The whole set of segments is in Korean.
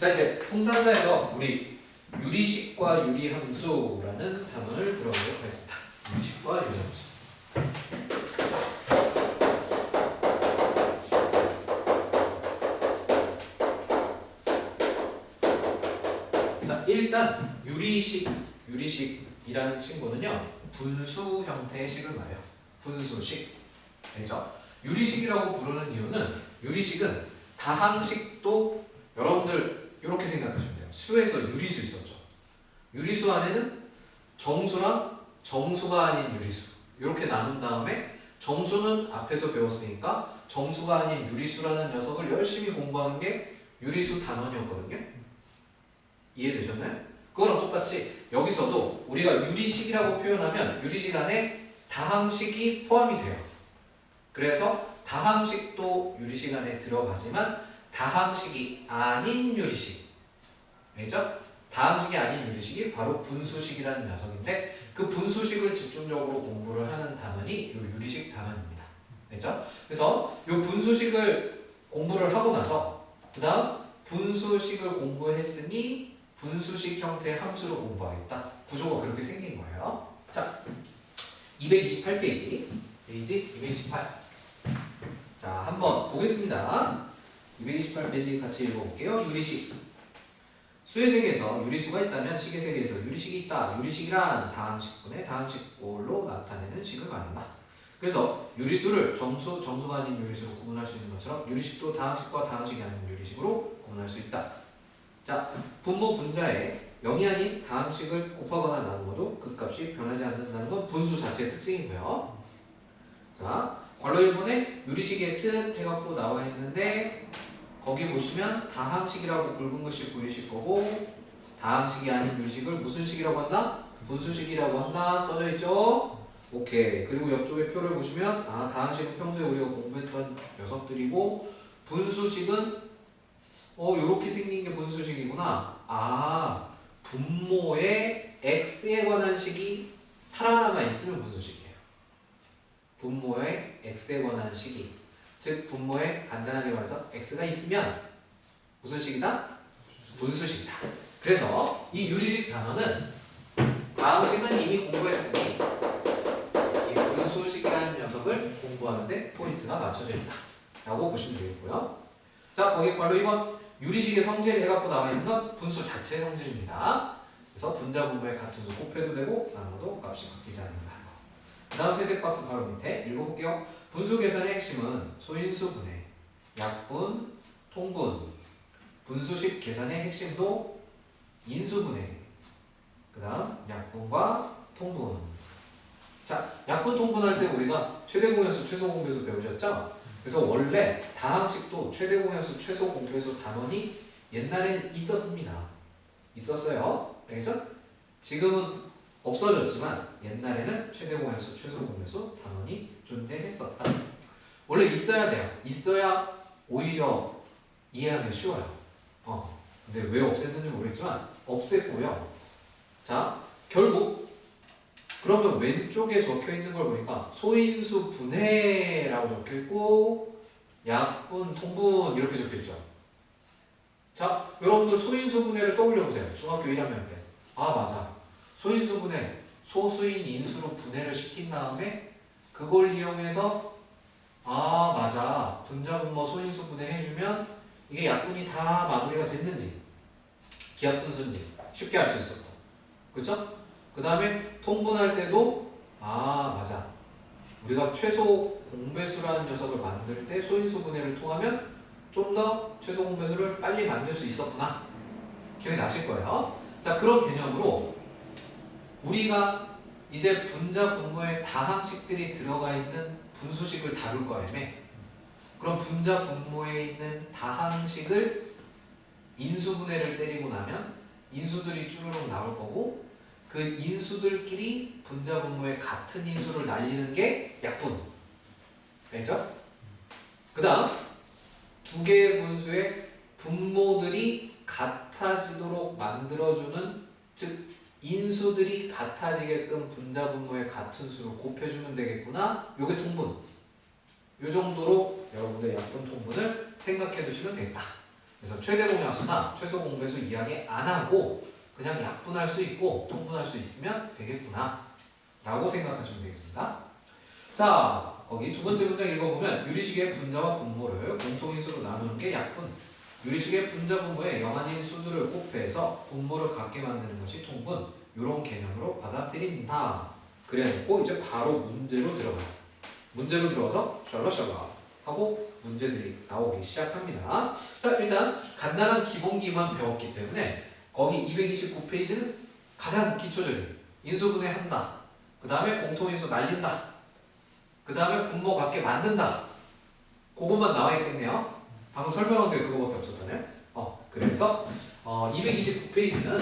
자, 이제 풍산자에서 우리 유리식과 유리함수라는 단원을 들어보도록 하겠습니다. 유리식과 유리함수. 자, 일단 유리식이라는 친구는요, 분수 형태의 식을 말해요. 분수식. 알죠? 유리식이라고 부르는 이유는 유리식은 다항식도 여러분들 이렇게 생각하시면 돼요. 수에서 유리수 있었죠. 유리수 안에는 정수랑 정수가 아닌 유리수 이렇게 나눈 다음에 정수는 앞에서 배웠으니까 정수가 아닌 유리수라는 녀석을 열심히 공부하는 게 유리수 단원이었거든요. 이해되셨나요? 그거랑 똑같이 여기서도 우리가 유리식이라고 표현하면 유리식 안에 다항식이 포함이 돼요. 그래서 다항식도 유리식 안에 들어가지만 다항식이 아닌 유리식, 알죠? 다항식이 아닌 유리식이 바로 분수식이라는 녀석인데 그 분수식을 집중적으로 공부를 하는 단원이 이 유리식 단원입니다. 알죠? 그래서 이 분수식을 공부를 하고 나서 그 다음 분수식을 공부했으니 분수식 형태의 함수를 공부하겠다. 구조가 그렇게 생긴 거예요. 자, 228페이지. 페이지 228. 자, 한번 보겠습니다. 228페이지 같이 읽어볼게요. 유리식. 수의 세계에서 유리수가 있다면 식의 세계에서 유리식이 있다. 유리식이란 다항식분의 다항식꼴로 나타내는 식을 말한다. 그래서 유리수를 정수가 아닌 유리수로 구분할 수 있는 것처럼 유리식도 다항식과 다항식이 아닌 유리식으로 구분할 수 있다. 자, 분모 분자에 0이 아닌 다항식을 곱하거나 나누어도 그 값이 변하지 않는다는 건 분수 자체의 특징이고요. 자, 괄호 1번에 유리식의 틀 해갖고 나와 있는데 거기 보시면 다항식이라고 굵은 것이 보이실 거고 다항식이 아닌 유리식을 무슨 식이라고 한다? 분수식이라고 한다 써져 있죠? 오케이. 그리고 옆쪽에 표를 보시면 다항식은 평소에 우리가 공부했던 녀석들이고 분수식은 요렇게 생긴 게 분수식이구나. 분모에 x에 관한 식이 살아남아 있으면 분수식이에요. 분모에 x에 관한 식이, 즉 분모에 간단하게 말해서 x가 있으면 무슨 식이다? 분수식이다. 그래서 이 유리식 단어는 다항식은 이미 공부했으니 이 분수식이라는 녀석을 공부하는데 포인트가 맞춰져 있다 라고 보시면 되겠고요. 자, 거기 괄호 2번 유리식의 성질을 해갖고 나와 있는 건 분수 자체의 성질입니다. 그래서 분자 분모의 같은 수 곱해도 되고 나눠도 값이 바뀌지 않는다. 그 다음 회색 박스 바로 밑에 읽어볼게요. 분수 계산의 핵심은 소인수분해, 약분, 통분. 분수식 계산의 핵심도 인수분해, 그 다음 약분과 통분. 자, 약분 통분할 때 우리가 최대 공약수, 최소 공배수 배우셨죠? 그래서 원래 다항식도 최대 공약수, 최소 공배수 단원이 옛날에는 있었습니다. 있었어요. 알겠죠? 지금은 없어졌지만 옛날에는 최대 공약수, 최소 공배수 단원이 존재했었다. 원래 있어야 돼요. 있어야 오히려 이해하기 쉬워요. 근데 왜 없앴는지 모르겠지만 없앴고요. 자, 결국 그러면 왼쪽에 적혀 있는 걸 보니까 소인수 분해라고 적혀 있고 약분, 통분 이렇게 적혀 있죠. 자, 여러분들 소인수 분해를 떠올려 보세요. 중학교 1학년 때. 맞아. 소인수 분해, 소수인 인수로 분해를 시킨 다음에 그걸 이용해서 맞아. 분자 분모 소인수 분해 해주면 이게 약분이 다 마무리가 됐는지 기하분수인지 쉽게 알 수 있었고, 그렇죠? 그 다음에 통분할 때도 맞아. 우리가 최소 공배수라는 녀석을 만들 때 소인수 분해를 통하면 좀 더 최소 공배수를 빨리 만들 수 있었구나. 기억이 나실 거예요. 자, 그런 개념으로 우리가 이제 분자 분모에 다항식들이 들어가 있는 분수식을 다룰 거라며. 그럼 분자 분모에 있는 다항식을 인수분해를 때리고 나면 인수들이 쭈르륵 나올 거고 그 인수들끼리 분자 분모에 같은 인수를 날리는 게 약분. 알죠? 그 다음 두 개의 분수의 분모들이 같아지도록 만들어주는, 즉 인수들이 같아지게끔 분자 분모의 같은 수를 곱해주면 되겠구나. 요게 통분. 요 정도로 여러분들 약분 통분을 생각해 두시면 되겠다. 그래서 최대 공약수나 최소 공배수 이야기 안 하고 그냥 약분할 수 있고 통분할 수 있으면 되겠구나 라고 생각하시면 되겠습니다. 자, 거기 두 번째 문장 읽어보면 유리식의 분자와 분모를 공통인수로 나누는 게 약분, 유리식의 분자 분모에 영한인 수들을 곱해서 분모를 같게 만드는 것이 통분, 이런 개념으로 받아들인다. 그래놓고 이제 바로 문제로 들어가요. 문제로 들어가서 셜라셜라 하고 문제들이 나오기 시작합니다. 자, 일단 간단한 기본기만 배웠기 때문에 거기 229페이지는 가장 기초적인 인수분해 한다. 그 다음에 공통인수 날린다. 그 다음에 분모 같게 만든다. 그것만 나와 있겠네요. 방금 설명한 게 그거밖에 없었잖아요. 그래서 229페이지는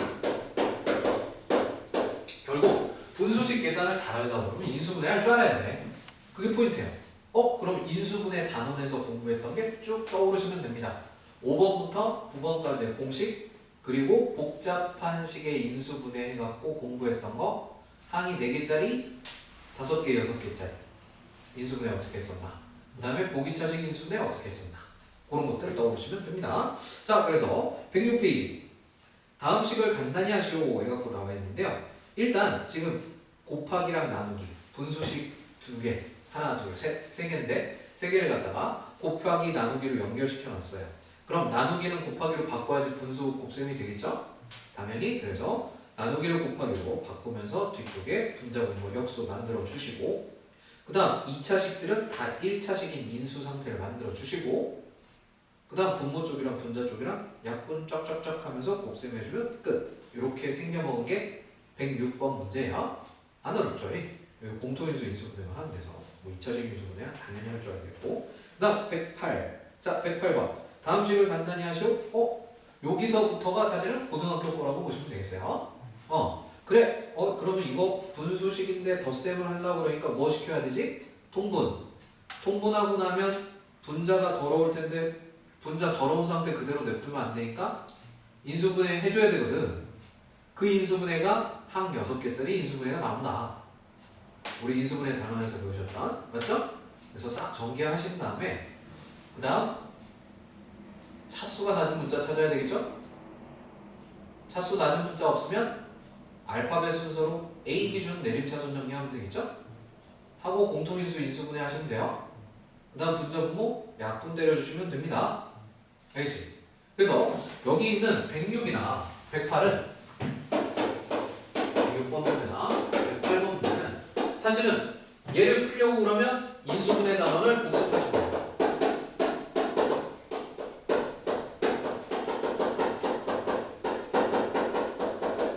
결국 분수식 계산을 잘하려다 보면 인수분해 할 줄 알아야 돼. 그게 포인트예요. 그럼 인수분해 단원에서 공부했던 게 쭉 떠오르시면 됩니다. 5번부터 9번까지의 공식, 그리고 복잡한 식의 인수분해 해갖고 공부했던 거 항이 4개짜리, 5개, 6개짜리 인수분해 어떻게 했었나, 그 다음에 보기차식 인수분해 어떻게 했었나, 그런 것들을 떠오르시면 됩니다. 자, 그래서 106페이지 다음 식을 간단히 하시오 해갖고 나와 있는데요. 일단 지금 곱하기랑 나누기 분수식 2개, 하나, 둘, 셋, 3개인데 3개를 갖다가 곱하기 나누기로 연결시켜 놨어요. 그럼 나누기는 곱하기로 바꿔야지 분수 곱셈이 되겠죠? 당연히. 그래서 나누기를 곱하기로 바꾸면서 뒤쪽에 분자 분모 역수 만들어 주시고, 그 다음 2차식들은 다 1차식인 인수 상태를 만들어 주시고, 그 다음 분모 쪽이랑 분자 쪽이랑 약분 쫙쫙쫙 하면서 곱셈해주면 끝. 이렇게 생겨먹은 게 106번 문제야. 안 어렵죠? 공통인수 인수분해만 하면 돼서 뭐 2차식 인수분해 당연히 할 줄 알겠고, 그 다음 108. 자, 108번 다음 식을 간단히 하시오. 여기서부터가 사실은 고등학교 거라고 보시면 되겠어요. 그래. 그러면 이거 분수식인데 덧셈을 하려고 그러니까 뭐 시켜야 되지? 통분. 통분하고 나면 분자가 더러울 텐데 분자 더러운 상태 그대로 냅두면 안 되니까 인수분해 해줘야 되거든. 그 인수분해가 항 6개짜리 인수분해가 나온다. 우리 인수분해 단원에서 배우셨던, 맞죠? 그래서 싹 전개하신 다음에 그 다음 차수가 낮은 문자 찾아야 되겠죠? 차수 낮은 문자 없으면 알파벳 순서로 A 기준 내림차순 정리하면 되겠죠? 하고 공통인수 인수분해 하시면 돼요. 그 다음 분자 분모 약분 때려주시면 됩니다. 알겠지? 그래서 여기 있는 106이나 108은 106번 문제나 108번 문제는 사실은 얘를 풀려고 그러면 인수분해 단원을 복습하시면 돼요.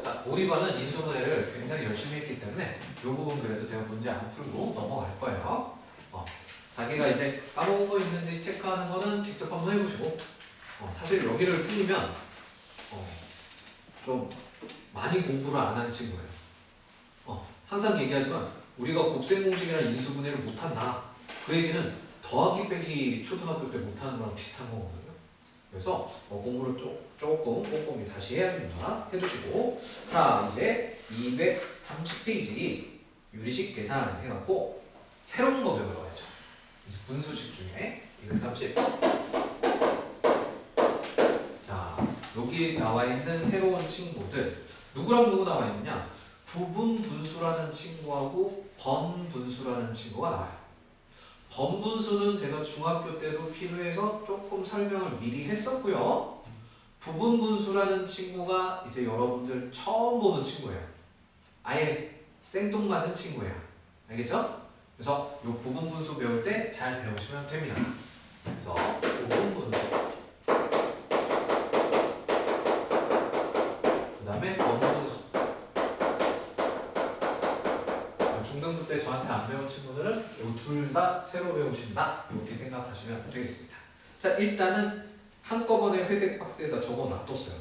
자, 우리 반은 인수분해를 굉장히 열심히 했기 때문에 이 부분 그래서 제가 문제 안 풀고 넘어갈 거예요. 자기가 이제 까먹은 거 있는지 체크하는 거는 직접 한번 해보시고, 사실 여기를 틀리면 좀 많이 공부를 안 한 친구예요. 항상 얘기하지만 우리가 곱셈 공식이나 인수분해를 못한다. 그 얘기는 더하기 빼기 초등학교 때 못하는 거랑 비슷한 거거든요. 그래서 공부를 조금 꼼꼼히 다시 해야 됩니다. 해두시고, 자, 이제 230페이지 유리식 계산 해갖고 새로운 거 배워야죠. 이제 분수식 중에 230. 자, 여기 나와 있는 새로운 친구들 누구랑 누구 나와 있느냐? 부분 분수라는 친구하고 번분수라는 친구가 나와요. 번분수는 제가 중학교 때도 필요해서 조금 설명을 미리 했었고요. 부분 분수라는 친구가 이제 여러분들 처음 보는 친구예요. 아예 생뚱맞은 친구예요. 알겠죠? 그래서 이 부분 분수 배울 때 잘 배우시면 됩니다. 그래서 부분 분수, 그 다음에 번분수. 중등부 때 저한테 안 배운 친구들은 이 둘 다 새로 배우신다, 이렇게 생각하시면 되겠습니다. 자, 일단은 한꺼번에 회색 박스에다 적어 놔뒀어요.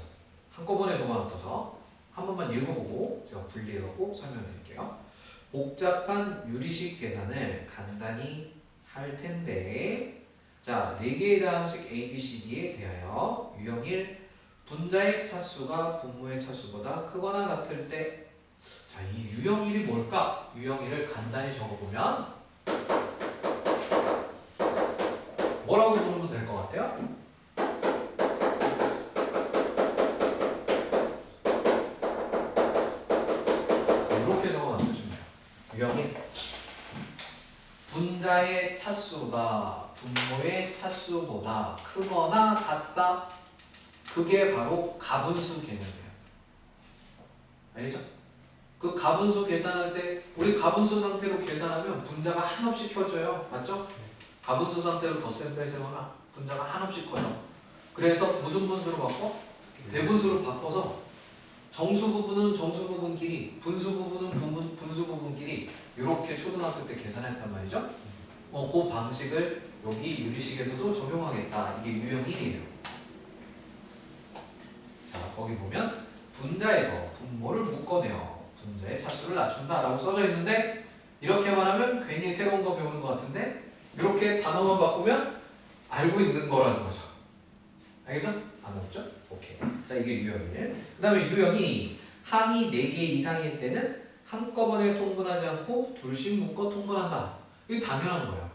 한꺼번에 적어 놔둬서 한 번만 읽어보고 제가 분리해갖고 설명드릴게요. 복잡한 유리식 계산을 간단히 할 텐데, 자, 4개의 다항식 A, B, C, D에 대하여 유형 1, 분자의 차수가 분모의 차수보다 크거나 같을 때, 자, 이 유형 1이 뭘까? 유형 1을 간단히 적어보면 뭐라고 부르면 될 것 같아요? 분자의 차수가 분모의 차수보다 크거나 같다. 그게 바로 가분수 개념이에요. 알겠죠? 그 가분수 계산할 때 우리 가분수 상태로 계산하면 분자가 한없이 켜져요. 맞죠? 가분수 상태로 덧셈 뺄셈하면 분자가 한없이 커요. 그래서 무슨 분수로 바꿔? 대분수로 바꿔서 정수 부분은 정수 부분끼리, 분수 부분은 분수 부분끼리 이렇게 초등학교 때 계산했단 말이죠. 그 방식을 여기 유리식에서도 적용하겠다. 이게 유형 1이에요. 자, 거기 보면 분자에서 분모를 묶어내요. 분자의 차수를 낮춘다라고 써져 있는데 이렇게 말하면 괜히 새로운 거 배우는 것 같은데 이렇게 단어만 바꾸면 알고 있는 거라는 거죠. 알겠죠? 안 어렵죠? 오케이. 자, 이게 유형 1. 그 다음에 유형 2. 항이 4개 이상일 때는 한꺼번에 통분하지 않고 둘씩 묶어 통분한다. 이게 당연한 거야.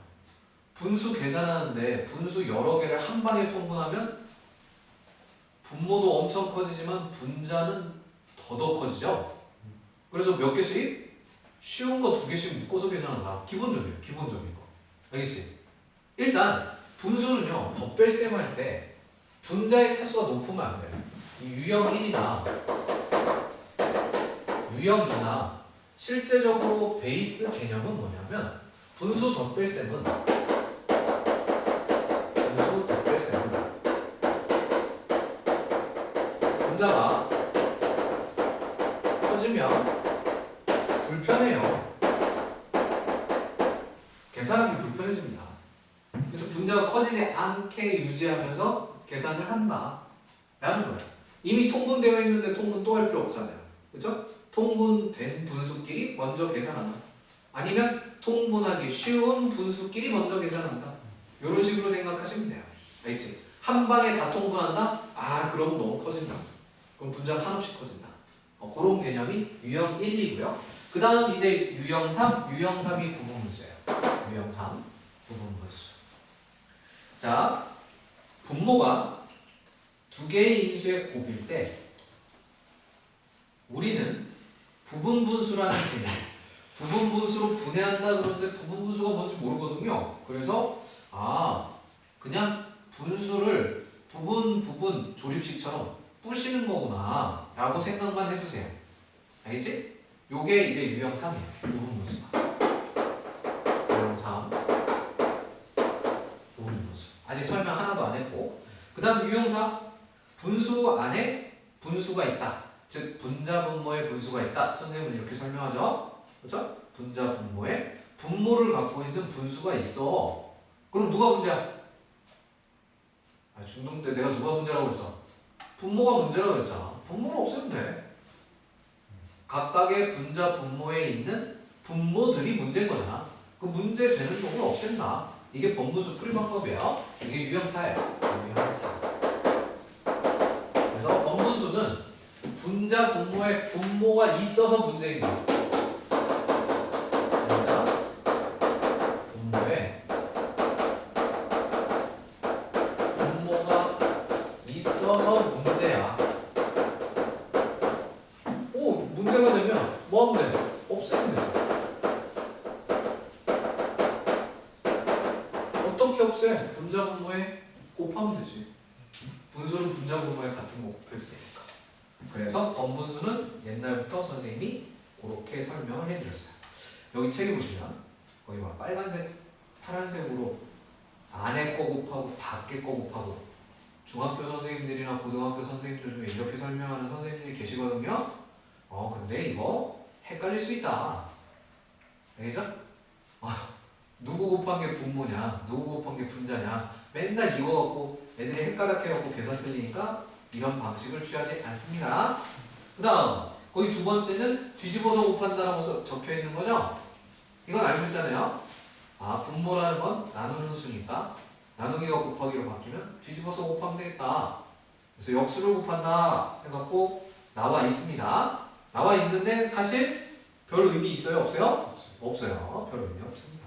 분수 계산하는데 분수 여러 개를 한 방에 통분하면 분모도 엄청 커지지만 분자는 더더 커지죠? 그래서 몇 개씩? 쉬운 거 2개씩 묶어서 계산한다. 기본적이에요. 기본적인 거. 알겠지? 일단 분수는요. 덧뺄셈 할 때 분자의 차수가 높으면 안 돼요. 이 유형 1이나 유형 2나 실제적으로 베이스 개념은 뭐냐면 분수 덧뺄셈은 분자가 커지면 불편해요. 계산하기 불편해집니다. 그래서 분자가 커지지 않게 유지하면서 계산을 한다 라는 거예요. 이미 통분되어 있는데 통분 또 할 필요 없잖아요. 그렇죠? 통분된 분수끼리 먼저 계산한다. 아니면 통분하기 쉬운 분수끼리 먼저 계산한다. 이런 식으로 생각하시면 돼요. 알겠지? 한 방에 다 통분한다? 아, 그럼 너무 커진다. 그럼 분자가 한없이 커진다. 그런 개념이 유형 1이고요. 그 다음 이제 유형 3, 유형 3이 부분분수예요. 유형 3, 부분분수. 자, 분모가 2개의 인수의 곱일 때 우리는 부분분수라는 개념, 부분분수로 분해한다 그러는데 부분분수가 뭔지 모르거든요. 그래서 그냥 분수를 부분 조립식처럼 부시는 거구나 라고 생각만 해주세요. 알겠지? 요게 이제 유형 3이에요. 부분분수가. 유형 3 부분분수. 아직 설명 하나도 안 했고, 그 다음 유형 4 분수 안에 분수가 있다. 즉 분자 분모에 분수가 있다. 선생님은 이렇게 설명하죠. 그렇죠? 분자 분모에 분모를 갖고 있는 분수가 있어. 그럼 누가 문제야? 중등 때 내가 누가 문제라고 했어? 분모가 문제라고 했잖아. 분모를 없애면 돼. 각각의 분자 분모에 있는 분모들이 문제인 거잖아. 그 문제 되는 놈을 없앤다. 이게 법분수 풀이 방법이야. 이게 유형 4예요. 유형 4. 그래서 법분수는 분자 분모에 분모가 있어서 문제인 거야. 분자 분모에 분모가 있어서 문제야. 문제가 되면 뭐 하면 돼? 없애면 돼. 어떻게 없애? 분자 분모에 곱하면 되지. 분수는 분자 분모에 같은 거 곱해도 되니까. 그래서 번분수는 옛날부터 선생님이 그렇게 설명을 해드렸어요. 여기 책에 보시면 거기 막 빨간색, 파란색으로 안에 거 곱하고 밖에 거 곱하고 중학교 선생님들이나 고등학교 선생님들 중에 이렇게 설명하는 선생님들이 계시거든요. 근데 이거 헷갈릴 수 있다. 알겠죠? 누구 곱한 게 분모냐, 누구 곱한 게 분자냐, 맨날 이거 갖고 애들이 헷가닥해갖고 계산 틀리니까 이런 방식을 취하지 않습니다. 그 다음 거기 두 번째는 뒤집어서 곱한다라고 적혀 있는 거죠? 이건 알고 있잖아요. 분모라는 건 나누는 수니까 나누기가 곱하기로 바뀌면 뒤집어서 곱하면 되겠다. 그래서 역수를 곱한다 해갖고 나와 있습니다. 나와 있는데 사실 별 의미 있어요? 없어요? 없어요. 별 의미 없습니다.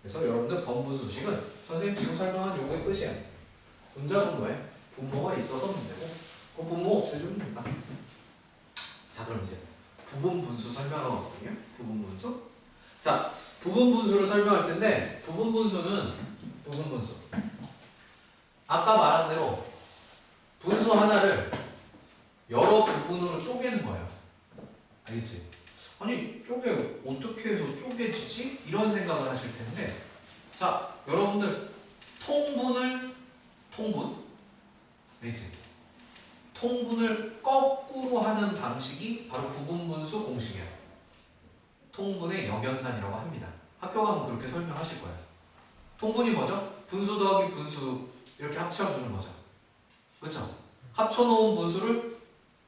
그래서 여러분들 번분수식은 선생님 지금 설명한 요거의 끝이에요. 분자 분모에 분모가 있어서 문제고 그 분모 없애주면 된다. 자, 그럼 이제 부분분수 설명하러 가거든요. 부분분수. 자, 부분 분수를 설명할 텐데 부분 분수는 부분 분수. 아까 말한 대로 분수 하나를 여러 부분으로 쪼개는 거예요. 알겠지? 아니 어떻게 해서 쪼개지지? 이런 생각을 하실 텐데 자 여러분들 통분 알겠지? 통분을 거꾸로 하는 방식이 바로 부분분수 공식이에요. 통분의 역연산이라고 합니다. 학교 가면 그렇게 설명하실 거예요. 통분이 뭐죠? 분수 더하기 분수 이렇게 합쳐주는 거죠. 그렇죠? 합쳐놓은 분수를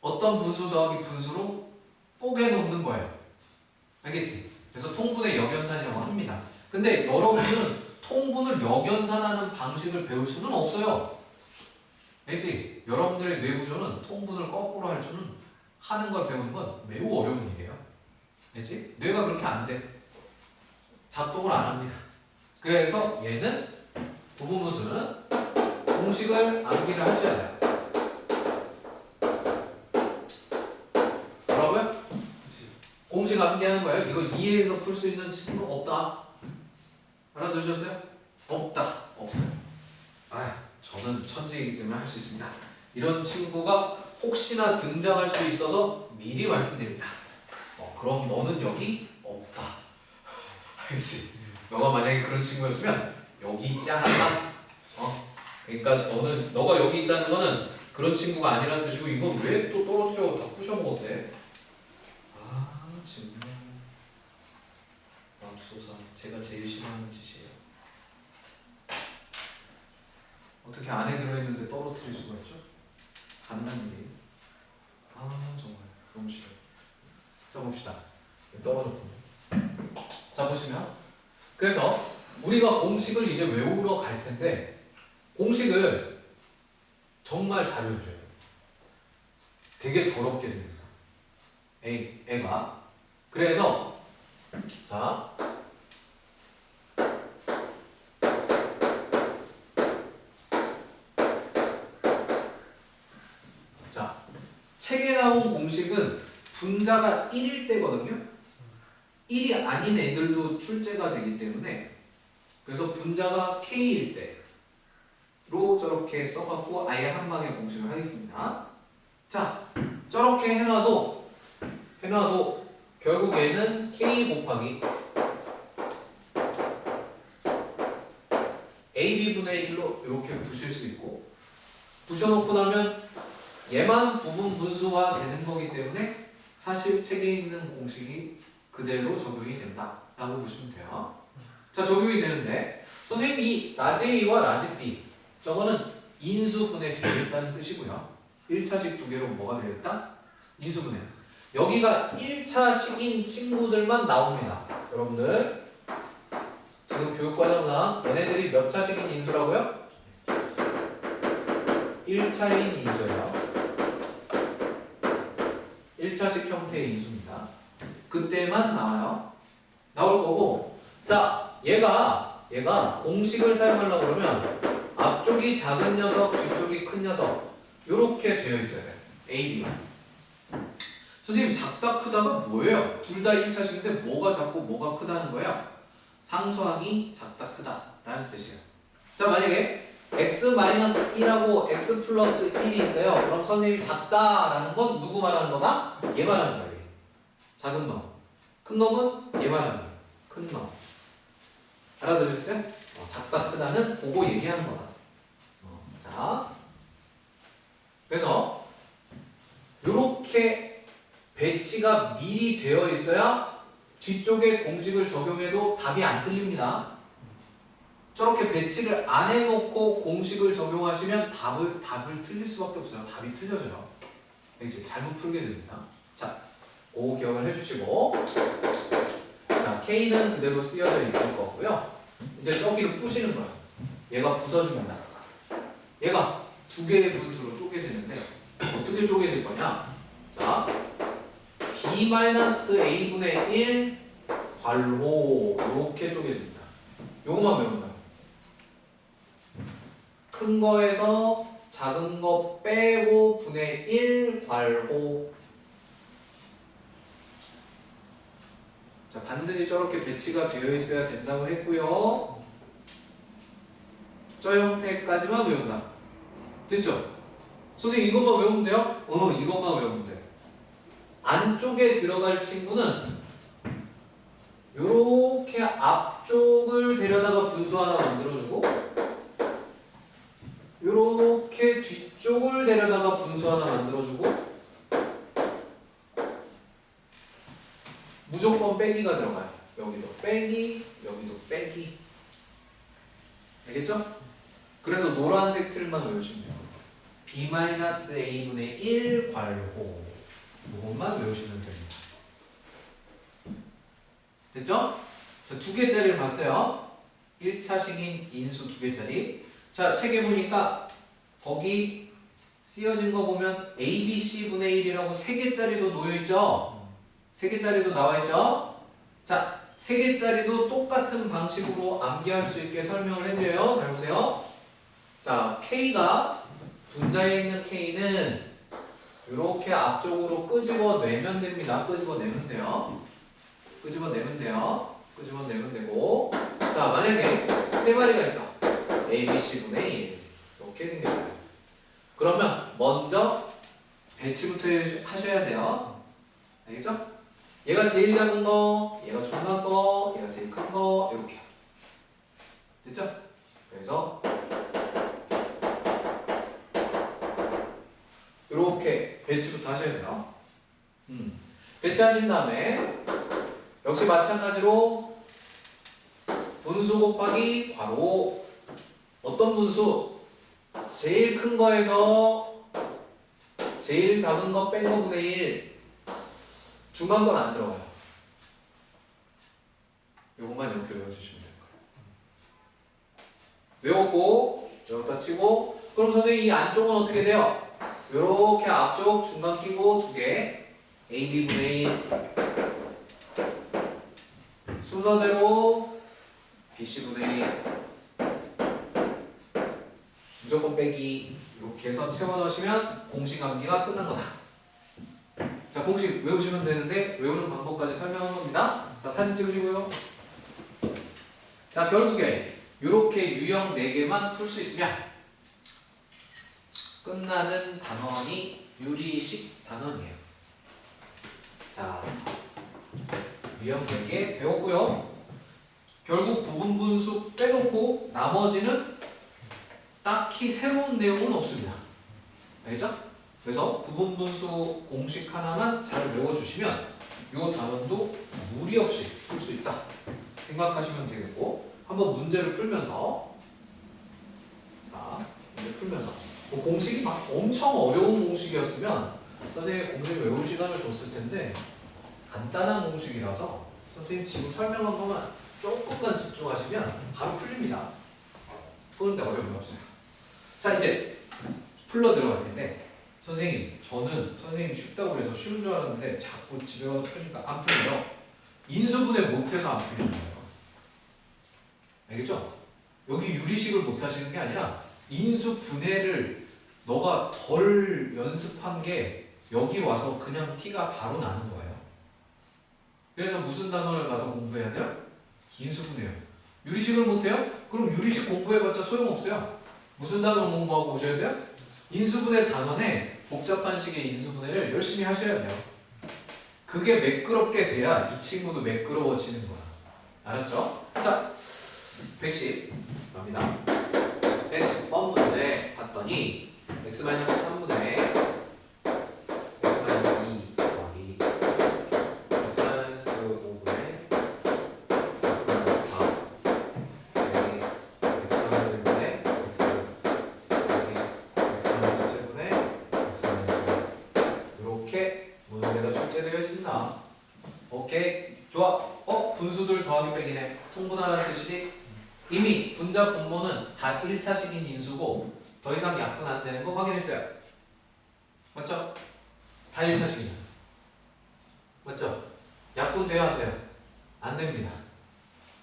어떤 분수 더하기 분수로 뽀개놓는 거예요. 알겠지? 그래서 통분의 역연산이라고 합니다. 근데 여러분들은 통분을 역연산하는 방식을 배울 수는 없어요. 알겠지? 여러분들의 뇌구조는 통분을 거꾸로 할 줄은 하는 걸 배우는 건 매우 어려운 일이에요. 알겠지? 뇌가 그렇게 안 돼. 작동을 안 합니다. 그래서 얘는 부분분수는 공식을 암기를 하셔야 돼요. 뭐라고요? 공식 암기하는 거예요. 이거 이해해서 풀 수 있는 친구는 없다. 알아들으셨어요? 없다. 없어요. 저는 천재이기 때문에 할 수 있습니다. 이런 친구가 혹시나 등장할 수 있어서 미리 말씀드립니다. 그럼 너는 여기 없다. 알지? 너가 만약에 그런 친구였으면 여기 있지 않았다. 그러니까 너가 여기 있다는 거는 그런 친구가 아니라는 뜻이고 이건 왜 또 떨어뜨려 다 부셔먹었대? 정말 맙소사. 제가 제일 싫어하는 짓이에요. 어떻게 안에 들어있는데 떨어뜨릴 수가 있죠? 가능한 일이에요? 정말 너무 싫어요. 자 봅시다. 떨어졌군요. 자 보시면 그래서 우리가 공식을 이제 외우러 갈 텐데 공식을 정말 잘 외워줘야 돼요. 되게 더럽게 생겼어. 애가. 그래서 자 책에 나온 공식은 분자가 1일 때거든요. 1이 아닌 애들도 출제가 되기 때문에 그래서 분자가 K일 때로 저렇게 써갖고 아예 한 방에 공식을 하겠습니다. 자, 저렇게 해놔도 결국에는 K 곱하기 AB분의 1로 이렇게 부실 수 있고 부셔놓고 나면 얘만 부분 분수화 되는 거기 때문에 사실 책에 있는 공식이 그대로 적용이 된다 라고 보시면 돼요. 자, 적용이 되는데 선생님이 이 라지 A와 라지 B 저거는 인수분해 되겠다는 뜻이고요. 1차식 두 개로 뭐가 되겠다? 인수분해. 여기가 1차식인 친구들만 나옵니다. 여러분들 지금 교육과정상 얘네들이 몇 차식인 인수라고요? 1차인 인수예요. 1차식 형태의 인수입니다. 그때만 나와요. 나올 거고 자 얘가 공식을 사용하려고 그러면 앞쪽이 작은 녀석 뒤쪽이 큰 녀석 요렇게 되어 있어야 돼요. A, B가 선생님 작다 크다가 뭐예요? 둘 다 1차식인데 뭐가 작고 뭐가 크다는 거야? 상수항이 작다 크다 라는 뜻이에요. 자 만약에 x-1하고 x 플러스 1이 있어요. 그럼 선생님이 작다라는 건 누구 말하는 거다? 얘 말하는 거예요. 작은 놈. 큰 놈은 얘 말하는 거예요. 큰 놈. 알아들으셨어요? 작다 크다는 그거 얘기하는 거다. 자, 그래서 요렇게 배치가 미리 되어 있어야 뒤쪽에 공식을 적용해도 답이 안 틀립니다. 저렇게 배치를 안 해놓고 공식을 적용하시면 답을 틀릴 수밖에 없어요. 답이 틀려져요. 이제 잘못 풀게 됩니다. 자, 오 기억을 해주시고 자, K는 그대로 쓰여져 있을 거고요. 이제 저기를 부시는 거예요. 얘가 부서집니다. 얘가 두 개의 분수로 쪼개지는데 어떻게 쪼개질 거냐? 자, B-A분의 1 괄호 이렇게 쪼개집니다. 요거만 외운다. 큰 거에서 작은 거 빼고 분의 1 괄호 자, 반드시 저렇게 배치가 되어 있어야 된다고 했고요. 저 형태까지만 외운다. 됐죠? 선생님 이것만 외우면 돼요? 이것만 외우면 돼. 안쪽에 들어갈 친구는 요렇게 앞쪽을 데려다가 분수 하나 만들어주고 요렇게 뒤쪽을 데려다가 분수 하나 만들어주고 무조건 빼기가 들어가요. 여기도 빼기, 여기도 빼기. 알겠죠? 그래서 노란색 틀만 외우시면 돼요. b-a분의 1 괄호 이것만 외우시면 됩니다. 됐죠? 자, 2개짜리를 봤어요. 1차식인 인수 2개짜리. 자, 책에 보니까 거기 쓰여진 거 보면 ABC분의 1이라고 3개짜리도 놓여있죠? 3개짜리도 나와있죠? 자, 3개짜리도 똑같은 방식으로 암기할 수 있게 설명을 해드려요. 잘 보세요. 자, K가 분자에 있는 K는 이렇게 앞쪽으로 끄집어내면 됩니다. 끄집어내면 돼요. 끄집어내면 돼요. 끄집어내면 되고. 자, 만약에 3마리가 있어. A, B, C분의 1 이렇게 생겼어요. 그러면 먼저 배치부터 하셔야 돼요. 알겠죠? 얘가 제일 작은 거, 얘가 중간 거, 얘가 제일 큰 거 이렇게. 됐죠? 그래서 이렇게 배치부터 하셔야 돼요. 배치하신 다음에 역시 마찬가지로 분수 곱하기 괄호 어떤 분수? 제일 큰 거에서 제일 작은 거 뺀 거분의 1 중간 건 안 들어가요. 요것만 이렇게 외워주시면 돼요. 외웠고 여기다 치고 그럼 선생님 이 안쪽은 어떻게 돼요? 요렇게 앞쪽 중간 끼고 2개 AB분의 1 순서대로 BC분의 1 무조건 빼기 이렇게 해서 채워넣으시면 공식 암기가 끝난 거다. 자, 공식 외우시면 되는데 외우는 방법까지 설명한 겁니다. 자, 사진 찍으시고요. 자, 결국에 이렇게 유형 4개만 풀 수 있으면 끝나는 단원이 유리식 단원이에요. 자, 유형 4개 배웠고요. 결국 부분 분수 빼놓고 나머지는 딱히 새로운 내용은 없습니다. 알겠죠? 그래서 부분 분수 공식 하나만 잘 외워주시면 이 단원도 무리 없이 풀 수 있다 생각하시면 되겠고 한번 문제를 풀면서 자, 문제 풀면서 뭐 공식이 막 엄청 어려운 공식이었으면 선생님이 공식 외울 시간을 줬을 텐데 간단한 공식이라서 선생님 지금 설명한 것만 조금만 집중하시면 바로 풀립니다. 푸는데 어려움이 없어요. 자, 이제 풀러 들어갈 텐데 저는 선생님 쉽다고 해서 쉬운 줄 알았는데 자꾸 집에 가서 푸니까 안 풀려요. 인수분해 못해서 안 풀리는 거예요. 알겠죠? 여기 유리식을 못하시는 게 아니라 인수분해를 너가 덜 연습한 게 여기 와서 그냥 티가 바로 나는 거예요. 그래서 무슨 단원을 가서 공부해야 돼요? 인수분해요. 유리식을 못해요? 그럼 유리식 공부해봤자 소용없어요. 무슨 단원 공부하고 오셔야 돼요? 인수분해 단원에 복잡한 식의 인수분해를 열심히 하셔야 돼요. 그게 매끄럽게 돼야 이 친구도 매끄러워지는 거야. 알았죠? 자, 110 갑니다. 110번 문제 봤더니 x-3분의 x-2 더하기 x-5분의 x-4 더하기 x-1분의 x 더하기 x-7분의 x-1 이렇게 문제가 출제되어 있습니다. 오케이, 좋아. 분수들 더하기 빼기네. 통분하라는 뜻이지? 이미 분자 분모는 다 1차식인 인수고 더 이상 약분 안 되는 거 확인했어요. 맞죠? 다 1차식이잖아. 맞죠? 약분 돼요, 안 돼요? 안 됩니다.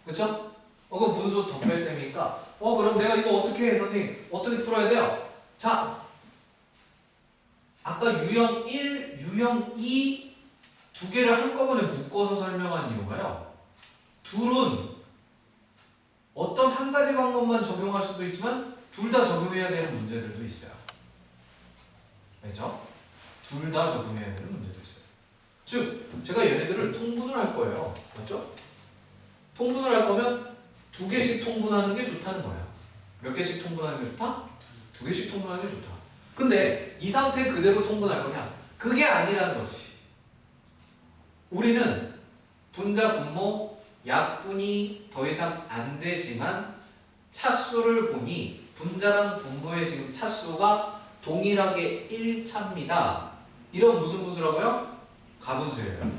그쵸? 그럼 분수 덧뺄셈이니까 그럼 내가 이거 어떻게 해, 선생님? 어떻게 풀어야 돼요? 자, 아까 유형 1, 유형 2 두 개를 한꺼번에 묶어서 설명한 이유가요. 둘은 어떤 한 가지 방법만 적용할 수도 있지만 둘 다 적용해야 되는 문제들도 있어요. 알죠? 둘 다 적용해야 되는 문제도 있어요. 즉, 제가 얘네들을 통분을 할 거예요. 맞죠? 통분을 할 거면 두 개씩 통분하는 게 좋다는 거예요. 몇 개씩 통분하는 게 좋다? 두 개씩 통분하는 게 좋다. 근데 이 상태 그대로 통분할 거냐? 그게 아니라는 것이. 우리는 분자 분모 약분이 더 이상 안 되지만 차수를 보니 분자랑 분모의 지금 차수가 동일하게 1차입니다. 이런 무슨 분수라고요? 가분수예요.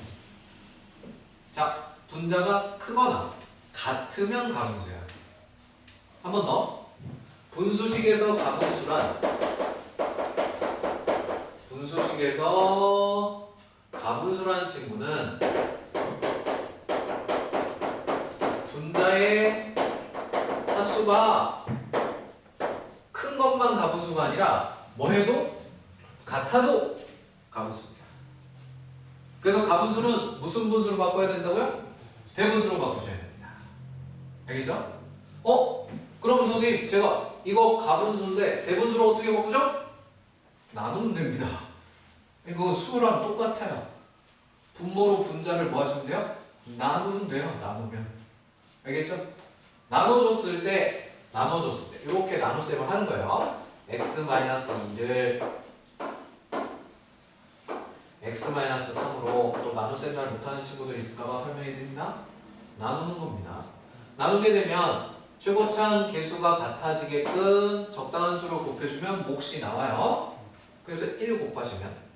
자, 분자가 크거나 같으면 가분수야. 한 번 더. 분수식에서 가분수란 분수식에서 가분수라는 친구는 분자의 차수가 큰 것만 가분수가 아니라 뭐 해도 같아도 가분수입니다. 그래서 가분수는 무슨 분수로 바꿔야 된다고요? 대분수로 바꾸셔야 됩니다. 알겠죠? 그러면 선생님 제가 이거 가분수인데 대분수로 어떻게 바꾸죠? 나누면 됩니다. 이거 수랑 똑같아요. 분모로 분자를 뭐 하시면 돼요? 나누면 돼요. 나누면. 알겠죠? 나눠줬을 때 이렇게 나눗셈을 하는 거예요. x-2를 x-3으로 또 나눗셈 잘 못하는 친구들 있을까봐 설명해 드립니다. 나누는 겁니다. 나누게 되면 최고차항 개수가 같아지게끔 적당한 수를 곱해주면 몫이 나와요. 그래서 1 곱하시면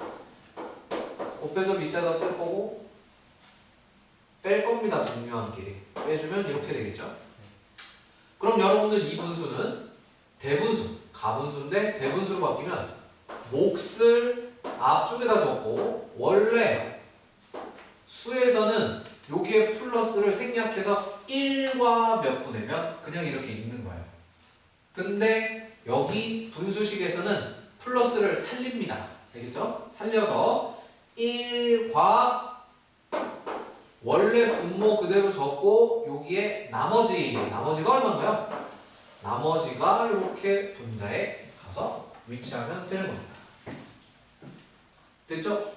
곱해서 밑에다 쓸 거고 뺄 겁니다. 분유함끼리 빼주면 이렇게 되겠죠. 그럼 여러분들 이 분수는 대분수, 가분수인데 대분수로 바뀌면 몫을 앞쪽에다 적고 원래 수에서는 여기에 플러스를 생략해서 1과 몇 분의면 그냥 이렇게 읽는 거예요. 근데 여기 분수식에서는 플러스를 살립니다. 알겠죠? 살려서 1과 원래 분모 그대로 적고 여기에 나머지가 얼마인가요? 나머지가 이렇게 분자에 가서 위치하면 되는 겁니다. 됐죠?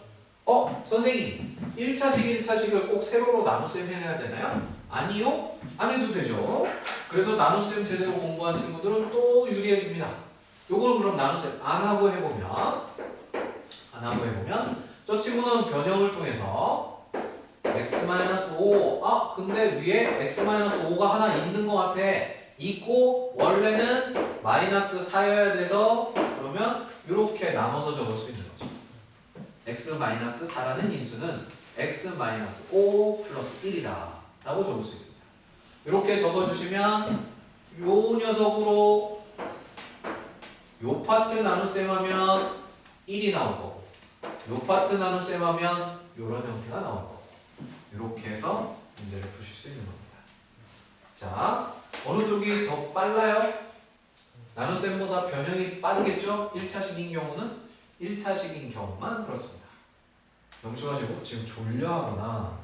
선생님 1차식을 꼭 세로로 나눗셈 해야 되나요? 아니요? 안 해도 되죠. 그래서 나눗셈 제대로 공부한 친구들은 또 유리해집니다. 요거는 그럼 나눗셈 안 하고 해보면 저 친구는 변형을 통해서 x-5 근데 위에 x-5가 하나 있는 것 같아. 있고 원래는 -4여야 돼서 그러면 이렇게 나눠서 적을 수 있는 거죠. x-4라는 인수는 x-5 플러스 1이다 라고 적을 수 있습니다. 이렇게 적어주시면 요 녀석으로 요 파트 나눗셈 하면 1이 나올 거고 요 파트 나눗셈 하면 요런 형태가 나올 거고 이렇게 해서 문제를 푸실 수 있는 겁니다. 자, 어느 쪽이 더 빨라요? 나눗셈보다 변형이 빠르겠죠? 1차식인 경우만 그렇습니다. 명심하시고 지금 졸려하거나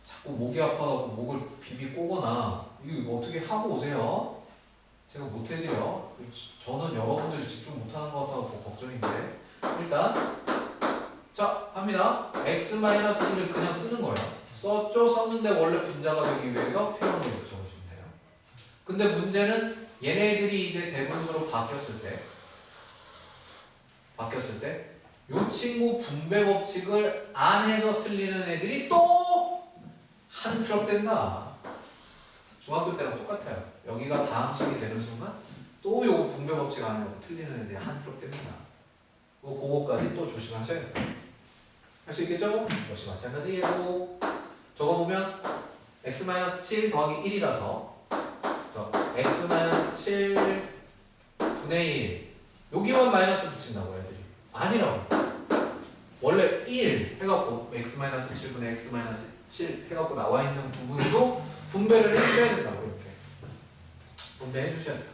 자꾸 목이 아파서 목을 비비 꼬거나 이거 어떻게 하고 오세요? 제가 못해드려. 저는 여러분들이 집중 못하는 것 같아서 걱정인데 일단 자, 합니다. x-1을 그냥 쓰는 거예요. 썼는데 원래 분자가 되기 위해서 표현을 적어주면 돼요. 근데 문제는 얘네들이 이제 대분수로 바뀌었을 때 이 친구 분배 법칙을 안 해서 틀리는 애들이 또 한 트럭 된다. 중학교 때랑 똑같아요. 여기가 다항식이 되는 순간 또 요거 분배 법칙 안 해서 틀리는 애들이 한 트럭 됩니다. 그거까지 또 조심하셔야 돼요. 할 수 있겠죠? 역시 마찬가지예요. 적어보면 x-7 더하기 1이라서 x-7 분의 1 여기만 마이너스 붙인다고 애들이 아니라고. 원래 1 해갖고 x-7분의 x-7 해갖고 나와있는 부분도 분배를 해줘야 된다고. 이렇게 분배해 주셔야 돼요.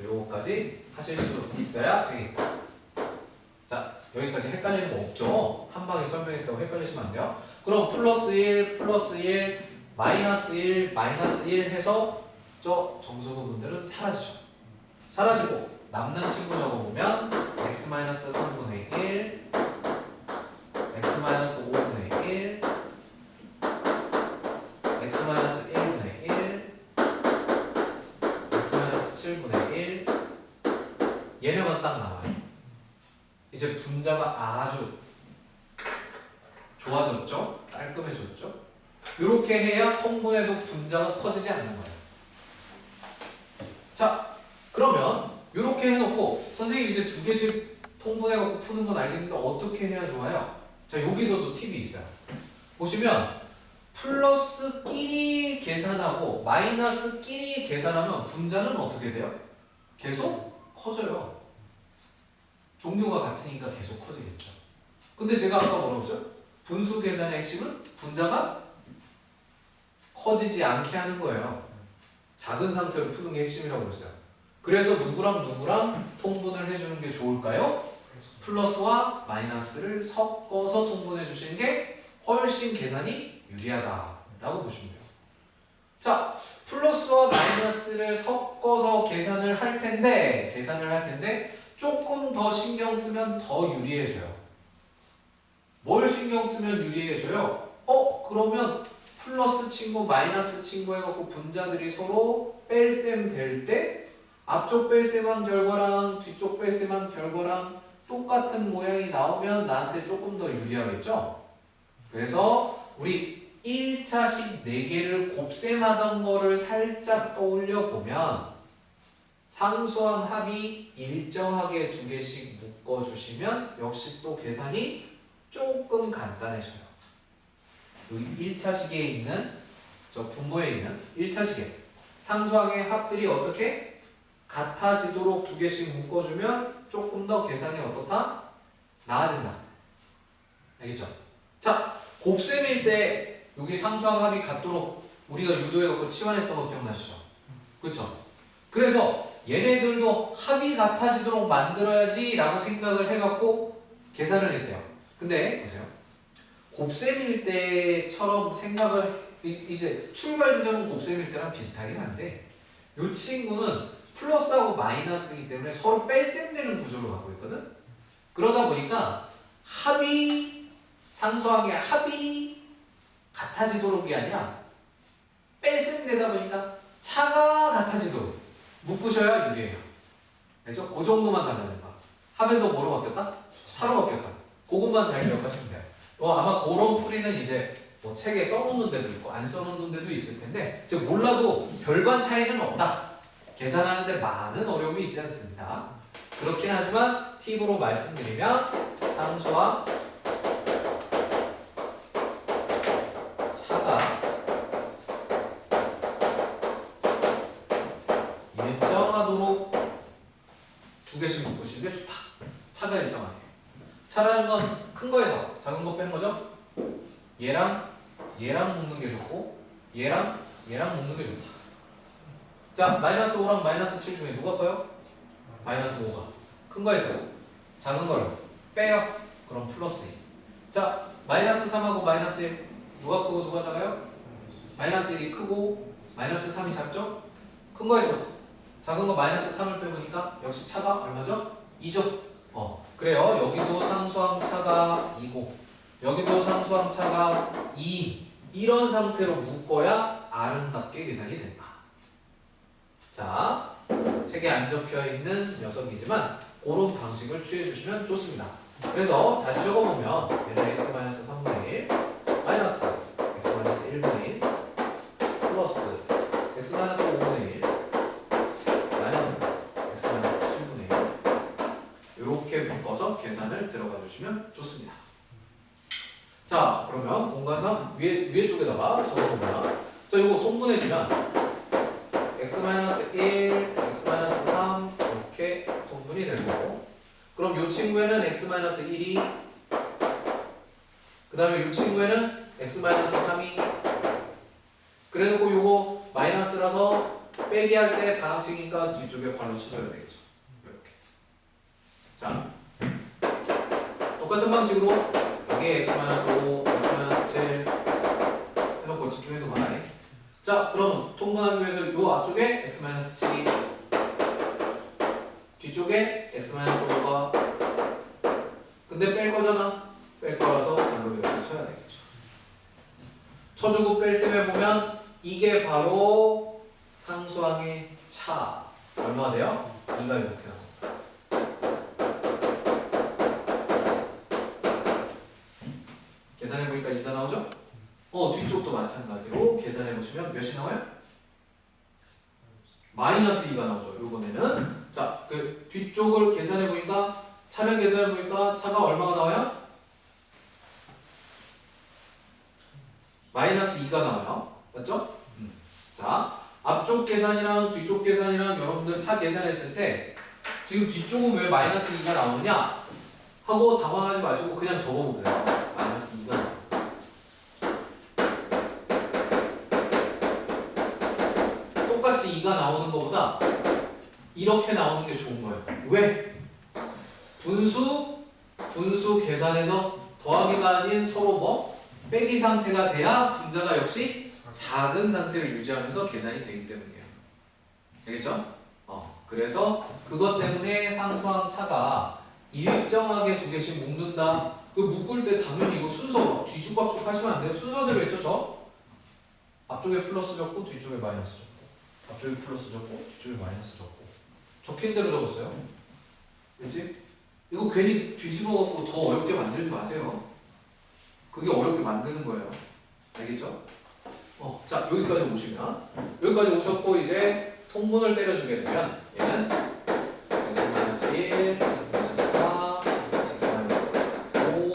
요거까지 하실 수 있어야 되겠다. 자, 여기까지 헷갈리는 거 없죠? 한 방에 설명했다고 헷갈리시면 안 돼요. 그럼 플러스 1, 플러스 1, 마이너스 1, 마이너스 1 해서 저 정수 부분들은 사라지죠. 사라지고 남는 친구 적어보면 x-3분의 1, x-5분의 1, x-1분의 1, x-7분의 1 얘네만 딱 나와요. 이제 분자가 아주 좋아졌죠? 깔끔해졌죠? 이렇게 해야 통분해도 분자가 커지지 않는 거예요. 자, 그러면 이렇게 해놓고 선생님이 이제 두 개씩 통분해갖고 푸는 건 알겠는데 어떻게 해야 좋아요? 자, 여기서도 팁이 있어요. 보시면 플러스끼리 계산하고 마이너스끼리 계산하면 분자는 어떻게 돼요? 계속 커져요. 종류가 같으니까 계속 커지겠죠. 근데 제가 아까 뭐라고 했죠? 분수 계산의 핵심은 분자가 커지지 않게 하는 거예요. 작은 상태로 푸는 게 핵심이라고 그랬어요. 그래서 누구랑 누구랑 통분을 해주는 게 좋을까요? 플러스와 마이너스를 섞어서 통분해 주시는 게 훨씬 계산이 유리하다라고 보시면 돼요. 자, 플러스와 마이너스를 섞어서 계산을 할 텐데 조금 더 신경 쓰면 더 유리해져요. 뭘 신경 쓰면 유리해져요? 그러면 플러스 친구, 마이너스 친구 해갖고 분자들이 서로 뺄셈 될 때 앞쪽 뺄셈한 결과랑 뒤쪽 뺄셈한 결과랑 똑같은 모양이 나오면 나한테 조금 더 유리하겠죠? 그래서 우리 1차식 4개를 곱셈하던 거를 살짝 떠올려 보면 상수항 합이 일정하게 2개씩 묶어주시면 역시 또 계산이 조금 간단해져요. 여기 1차식에 있는 저 분모에 있는 1차식에 상수항의 합들이 어떻게 같아지도록 2개씩 묶어주면 조금 더 계산이 어떻다? 나아진다. 알겠죠? 자, 곱셈일 때 여기 상수항 합이 같도록 우리가 유도해갖고 치환했던 거 기억나시죠? 그렇죠? 그래서 얘네들도 합이 같아지도록 만들어야지 라고 생각을 해갖고 계산을 했대요. 근데 보세요. 곱셈일 때처럼 생각을 이제 출발 지점은 곱셈일 때랑 비슷하긴 한데 이 친구는 플러스하고 마이너스이기 때문에 서로 뺄셈되는 구조를 갖고 있거든. 그러다 보니까 합이 상수항의 합이 같아지도록이 아니라 뺄셈되다 보니까 차가 같아지도록 묶으셔야 유리해요. 알죠? 그 정도만 달라진 거야. 합에서 뭐로 바뀌었다? 차로 바뀌었다. 그것만 잘 기억하시면 돼요. 아마 그런 풀이는 이제 뭐 책에 써놓는 데도 있고 안 써놓는 데도 있을 텐데 즉 몰라도 별반 차이는 없다. 계산하는데 많은 어려움이 있지 않습니다. 그렇긴 하지만 팁으로 말씀드리면 상수와 차가 일정하도록 2개씩 묶으시는 게 좋다. 차가 일정하게. 차라는 건 큰 거에서 작은 거 뺀 거죠? 얘랑 묶는 게 좋고 얘랑 묶는 게 좋다. 자, 마이너스 5랑 마이너스 7 중에 누가 커요? 마이너스 5가. 큰 거에서 작은 걸로 빼요. 그럼 플러스 2. 자, 마이너스 3하고 마이너스 1 누가 크고 누가 작아요? 마이너스 1이 크고 마이너스 3이 작죠? 큰 거에서 작은 거 마이너스 3을 빼보니까 역시 차가 얼마죠? 2죠? 그래요. 여기도 상수항 차가 2고 여기도 상수항 차가 2. 이런 상태로 묶어야 아름답게 계산이 된다. 자, 책에 안 적혀있는 녀석이지만 그런 방식을 취해주시면 좋습니다. 그래서 다시 적어보면 얘는 x-3분의 1 마이너스 x-1분의 1 플러스 x-5분의 1 마이너스 x-7분의 1 이렇게 묶어서 계산을 들어가 주시면 좋습니다. 자, 그러면 공간상 위에 쪽에다가 적어보면 자, 이거 통분해주면 x-1, x-3 이렇게 통분이 되고 그럼 이 친구에는 x-1이 그 다음에 이 친구에는 x-3이 그래놓고 요거 마이너스라서 빼기 할 때 방식이니까 뒤쪽에 발로 쳐줘야 되겠죠. 이렇게. 자, 똑같은 방식으로 여기에 x-5, x-7 해놓고 집중해서 봐라. 자, 그럼 통분하기 위해서 요 앞쪽에 x-7이 뒤쪽에 x-5가 근데 뺄 거잖아. 뺄 거라서 별로 이렇게 쳐야 되겠죠. 쳐주고 뺄 셈에 보면 이게 바로 상수항의 차. 얼마 돼요? 2가 이렇게 나옵니다. 계산해보니까 2가 나오죠? 뒤쪽도 마찬가지로 계산해보시면 몇이 나와요? 마이너스 2가 나오죠. 요번에는. 자, 그 뒤쪽을 계산해보니까, 차를 계산해보니까 차가 얼마가 나와요? 마이너스 2가 나와요. 맞죠? 자, 앞쪽 계산이랑 뒤쪽 계산이랑 여러분들 차 계산했을 때 지금 뒤쪽은 왜 마이너스 2가 나오느냐? 하고 당황하지 마시고 그냥 적어보세요. 마이너스 2가 나와요. 똑같이 2가 나오는 것보다 이렇게 나오는 게 좋은 거예요. 왜? 분수 계산해서 더하기가 아닌 서로 뭐? 빼기 상태가 돼야 분자가 역시 작은 상태를 유지하면서 계산이 되기 때문이에요. 알겠죠? 그래서 그것 때문에 상수항 차가 일정하게 두 개씩 묶는다. 그 묶을 때 당연히 이거 순서 뒤죽박죽 하시면 안 돼요. 순서대로 했죠, 저? 앞쪽에 플러스 적고 뒤쪽에 마이너스 적고. 앞쪽에 플러스 적고 뒤쪽에 마이너스 적고. 적힌 대로 적었어요. 그렇지? 이거 괜히 뒤집어갖고 더 어렵게 만들지 마세요. 그게 어렵게 만드는 거예요. 알겠죠? 자, 여기까지 오시면 여기까지 오셨고 이제 통분을 때려주게 되면 얘는 x-1, x-4, x-5,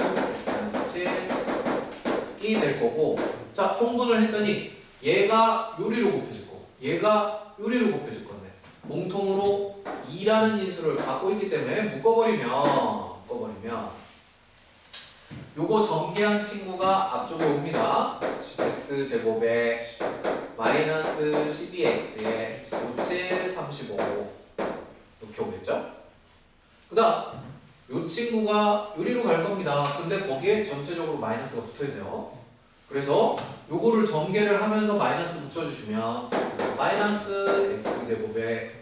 x-7이 될 거고 자, 통분을 했더니 얘가 요리로 곱해질 거고 얘가 요리로 곱해질 건데 공통으로 2라는 인수를 갖고 있기 때문에 묶어버리면 요거 전개한 친구가 앞쪽에 옵니다. x제곱에 마이너스 12x에 57, 35 이렇게 오겠죠? 그 다음 요 친구가 요리로 갈 겁니다. 근데 거기에 전체적으로 마이너스가 붙어야 돼요. 그래서 요거를 전개를 하면서 마이너스 붙여주시면 마이너스 x제곱에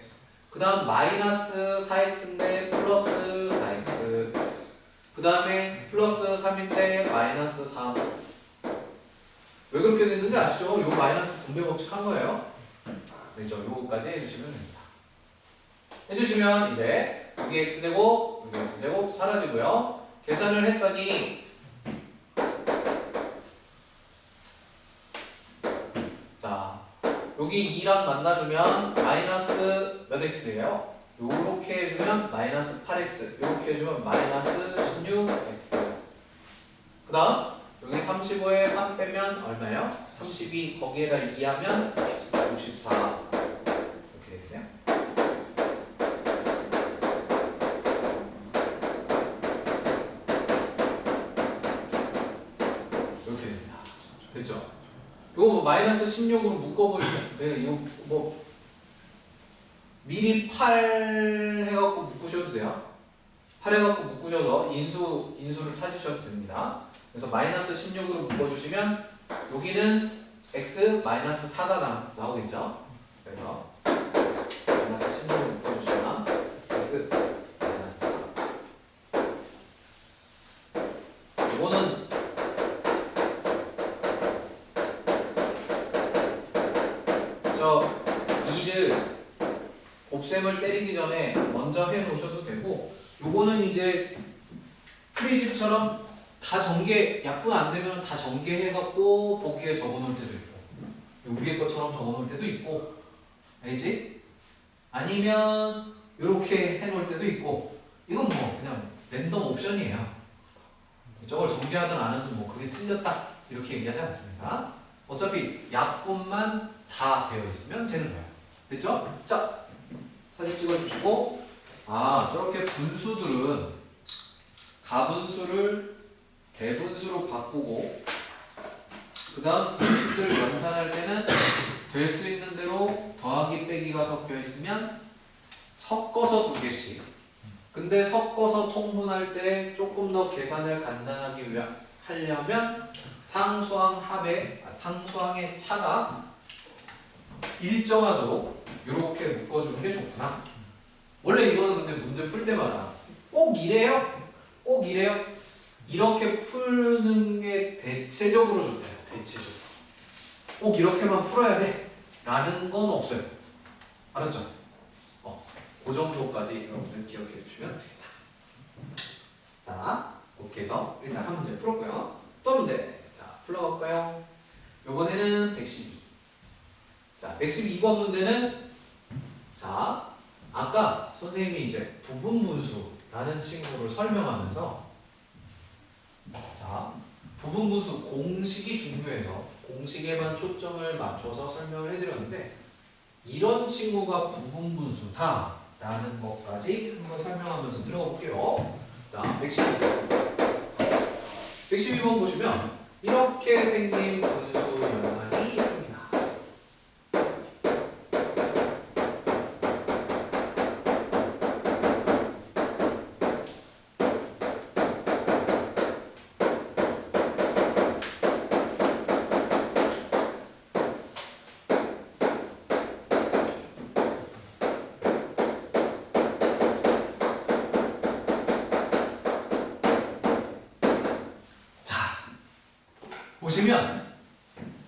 그 다음 마이너스 4x인데 플러스 4x 그 다음에 플러스 3인데 마이너스 3 왜 그렇게 됐는지 아시죠? 요 마이너스 분배 법칙 한 거예요. 그렇죠? 요거까지 해주시면 됩니다. 해주시면 이제 6x제곱, 6x제곱 사라지고요. 계산을 했더니 자 여기 2랑 만나주면 마이너스 몇 x예요? 요렇게 해주면 마이너스 8x 요렇게 해주면 마이너스 16x 그 다음 여기 35에 3 빼면 얼마예요? 32 거기에다 2 하면 64 이렇게 되겠네요. 이렇게 됩니다. 됐죠? 요거 마이너스 16으로 묶어버리면 이거 뭐 미리 8 해갖고 묶으셔도 돼요. 8 해갖고 묶으셔서 인수를 찾으셔도 됩니다. 그래서 마이너스 16으로 묶어주시면 여기는 x 마이너스 4가 나오겠죠. 그래서 마이너스 16으로 묶어주시면 x 마이너스 4 이거는 저 2를 곱셈을 때리기 전에 먼저 해 놓으셔도 되고 요거는 이제 프리집처럼 다 전개 약분 안 되면 다 전개해갖고 보기에 적어놓을 때도 있고 위에 것처럼 적어놓을 때도 있고 알지? 아니면 이렇게 해놓을 때도 있고 이건 뭐 그냥 랜덤 옵션이에요. 저걸 전개하든 안 하든 뭐 그게 틀렸다 이렇게 얘기하지 않습니다. 어차피 약분만 다 되어 있으면 되는 거예요. 됐죠? 자 사진 찍어주시고 저렇게 분수들은 가분수를 대분수로 바꾸고 그 다음 분수들 연산할 때는 될 수 있는 대로 더하기 빼기가 섞여 있으면 섞어서 두 개씩 근데 섞어서 통분할 때 조금 더 계산을 간단하게 하려면 상수항의 차가 일정하도록 이렇게 묶어주는 게 좋구나. 원래 이거는 근데 문제 풀 때마다 꼭 이래요? 꼭 이래요? 이렇게 푸는 게 대체적으로 좋대요. 대체적으로. 꼭 이렇게만 풀어야 돼 라는 건 없어요. 알았죠? 그 정도까지 여러분들 기억해 주시면 되겠다. 자, 그렇게 해서 일단 한 문제 풀었고요. 또 문제. 자, 풀어볼까요? 요번에는 112. 자, 112번 문제는 자, 아까 선생님이 이제 부분분수라는 친구를 설명하면서 자, 부분분수 공식이 중요해서 공식에만 초점을 맞춰서 설명을 해드렸는데 이런 친구가 부분분수다 라는 것까지 한번 설명하면서 들어가 볼게요. 자, 112번 보시면 이렇게 생긴 분수 연산이 있습니다. 보시면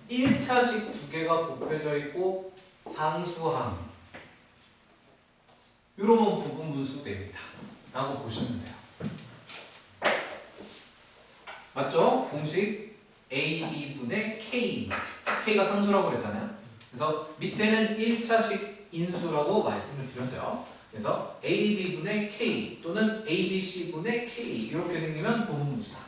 1차식 두 개가 곱해져 있고 상수항 이러면 부분분수입니다 라고 보시면 돼요. 맞죠? 공식 AB분의 K K가 상수라고 그랬잖아요. 그래서 밑에는 1차식 인수라고 말씀을 드렸어요. 그래서 AB분의 K 또는 ABC분의 K 이렇게 생기면 부분분수다.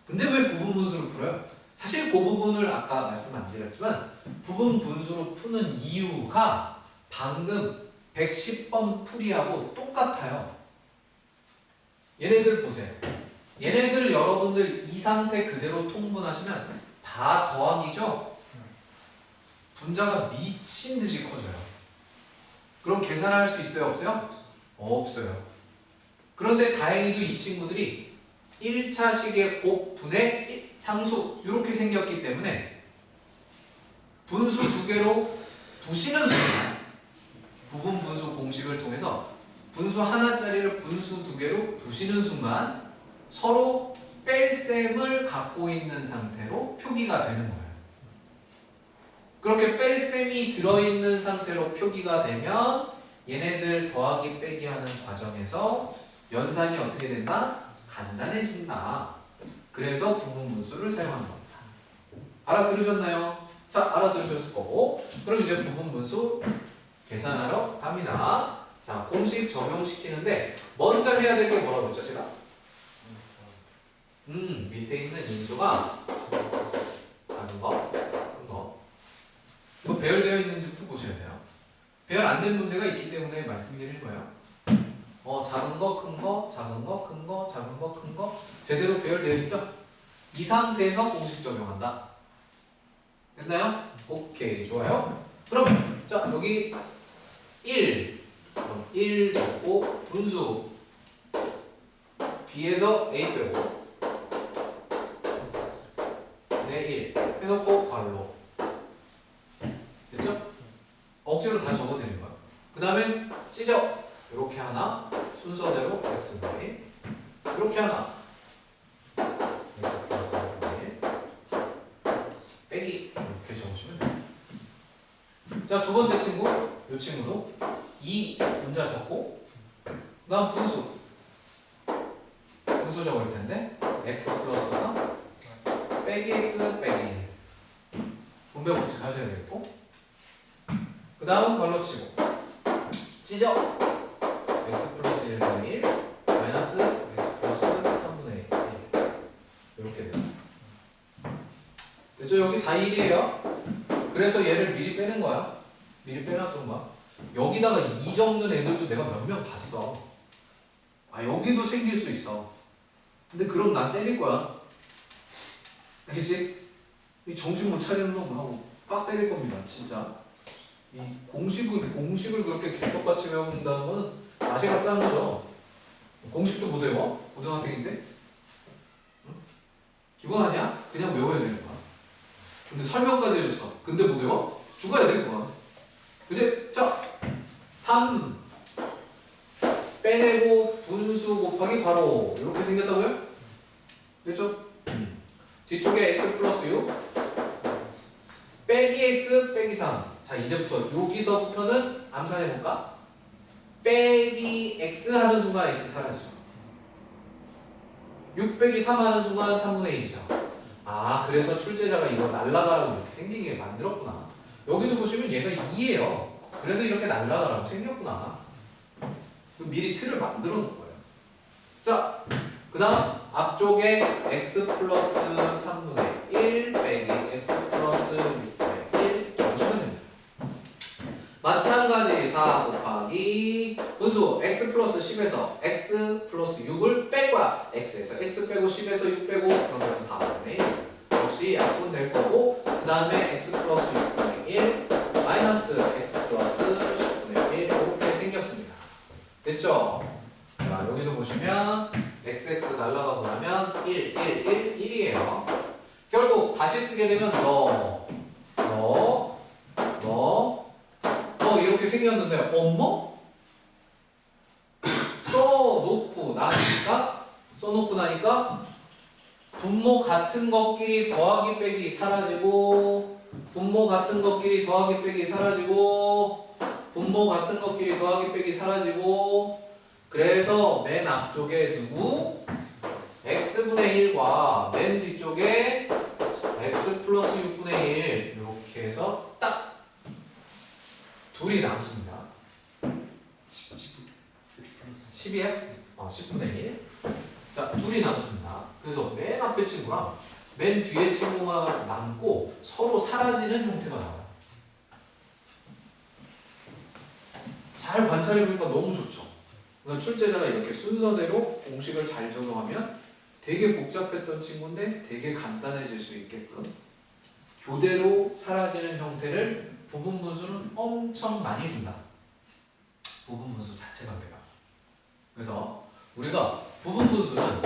근데 왜 부분분수로 풀어요? 사실 그 부분을 아까 말씀 안 드렸지만 부분분수로 푸는 이유가 방금 110번 풀이하고 똑같아요. 얘네들 보세요. 얘네들 여러분들 이 상태 그대로 통분하시면 다 더하기죠? 분자가 미친 듯이 커져요. 그럼 계산할 수 있어요? 없어요? 없어요. 그런데 다행히도 이 친구들이 1차식의 곱분의 상수 이렇게 생겼기 때문에 분수 두 개로 부시는 순간 부분분수 공식을 통해서 분수 하나짜리를 분수 두 개로 부시는 순간 서로 뺄셈을 갖고 있는 상태로 표기가 되는 거예요. 그렇게 뺄셈이 들어있는 상태로 표기가 되면 얘네들 더하기 빼기 하는 과정에서 연산이 어떻게 된다? 간단해진다. 그래서 부분분수를 사용하는 겁니다. 알아들으셨나요? 자, 알아들으셨을 거고 그럼 이제 부분분수 계산하러 갑니다. 자, 공식 적용시키는데 먼저 해야 될 게 뭐라고 했죠, 제가? 밑에 있는 인수가 작은 거, 큰 거. 이거 배열되어 있는지부터 보셔야 돼요. 배열 안 된 문제가 있기 때문에 말씀드리는 거예요. 작은 거, 큰 거, 작은 거, 큰 거, 작은 거, 큰 거 제대로 배열되어 있죠? 이 상태에서 공식 적용한다. 됐나요? 오케이, 좋아요. 그럼 자, 여기 1 적고 분수 B에서 A 빼고 네, 1 해놓고 괄호. 됐죠? 억지로 다 적어도 되는 거야. 그 다음에 찢어. 이렇게 하나 순서대로 x분의 1 이렇게 하나 x 플러스 1 빼기 이렇게 적으시면 돼요. 자, 두 번째 친구 이 친구도 2 분자 적고 그 다음 분수 적을 텐데 x 플러스 3 빼기 x 빼기 1 분배 법칙 하셔야 되겠고 그 다음 괄호 치고 찢어 x 플러스 1분의 1 마이너스 x 플러스 3분의 1 이렇게 돼요. 됐죠? 여기 다 1이에요. 그래서 얘를 미리 빼는 거야. 미리 빼놨던 거야. 여기다가 2 적는 애들도 내가 몇 명 봤어. 여기도 생길 수 있어. 근데 그럼 난 때릴 거야. 알겠지? 이 정신 못 차리는 놈하고 빡 때릴 겁니다. 진짜. 이 공식을 그렇게 개떡같이 외운다는 건 맛이 갔다는 거죠. 공식도 못 외워? 고등학생인데? 응? 기본 아니야? 그냥 외워야 되는 거야. 근데 설명까지 해줬어. 근데 못 외워? 죽어야 될 거야. 그치? 자, 3 빼내고 분수 곱하기 괄호 이렇게 생겼다고요? 됐죠? 뒤쪽에 x 플러스 6 빼기 x 빼기 3. 자, 이제부터 여기서부터는 암산해볼까? 빼기 x 하는 순간 x 사라지죠. 6 빼기 3 하는 순간 3분의 1이죠. 아, 그래서 출제자가 이거 날라가라고 이렇게 생기게 만들었구나. 여기도 보시면 얘가 2예요. 그래서 이렇게 날라가라고 생겼구나. 미리 틀을 만들어 놓은 거예요. 자, 그 다음 앞쪽에 x 플러스 3분의 1 빼기 x 플러스 6분의 1 적으시면 됩니다. 마찬가지 4 곱하기 분수 x 플러스 10에서 x 플러스 6을 뺄 거야. x에서 x 빼고 10에서 6 빼고 그러면 4분의 1 역시 약분 될 거고, 그 다음에 x 플러스 6분의 1 마이너스 x 플러스 10분의 1 이렇게 생겼습니다. 됐죠? 자, 여기도 보시면 xx 날라가고 나면 1, 1, 1, 1이에요. 결국 다시 쓰게 되면 너 이렇게 생겼는데 어머? 써놓고 나니까 분모 같은 것끼리 더하기 빼기 사라지고, 분모 같은 것끼리 더하기 빼기 사라지고, 분모 같은 것끼리 더하기 빼기 사라지고, 그래서 맨 앞쪽에 누구? x분의 1과 맨 뒤쪽에 x 플러스 6분의 1 이렇게 해서 딱 둘이 남습니다. 10이야? 10분의 1. 자, 둘이 남습니다. 그래서 맨 앞에 친구랑 맨 뒤에 친구가 남고 서로 사라지는 형태가 나와요. 잘 관찰해보니까 너무 좋죠. 그러니까 출제자가 이렇게 순서대로 공식을 잘 적용하면 되게 복잡했던 친구인데 되게 간단해질 수 있게끔 교대로 사라지는 형태를 부분 분수는 엄청 많이 준다. 부분 분수 자체가 그래요. 그래서 우리가 부분 분수는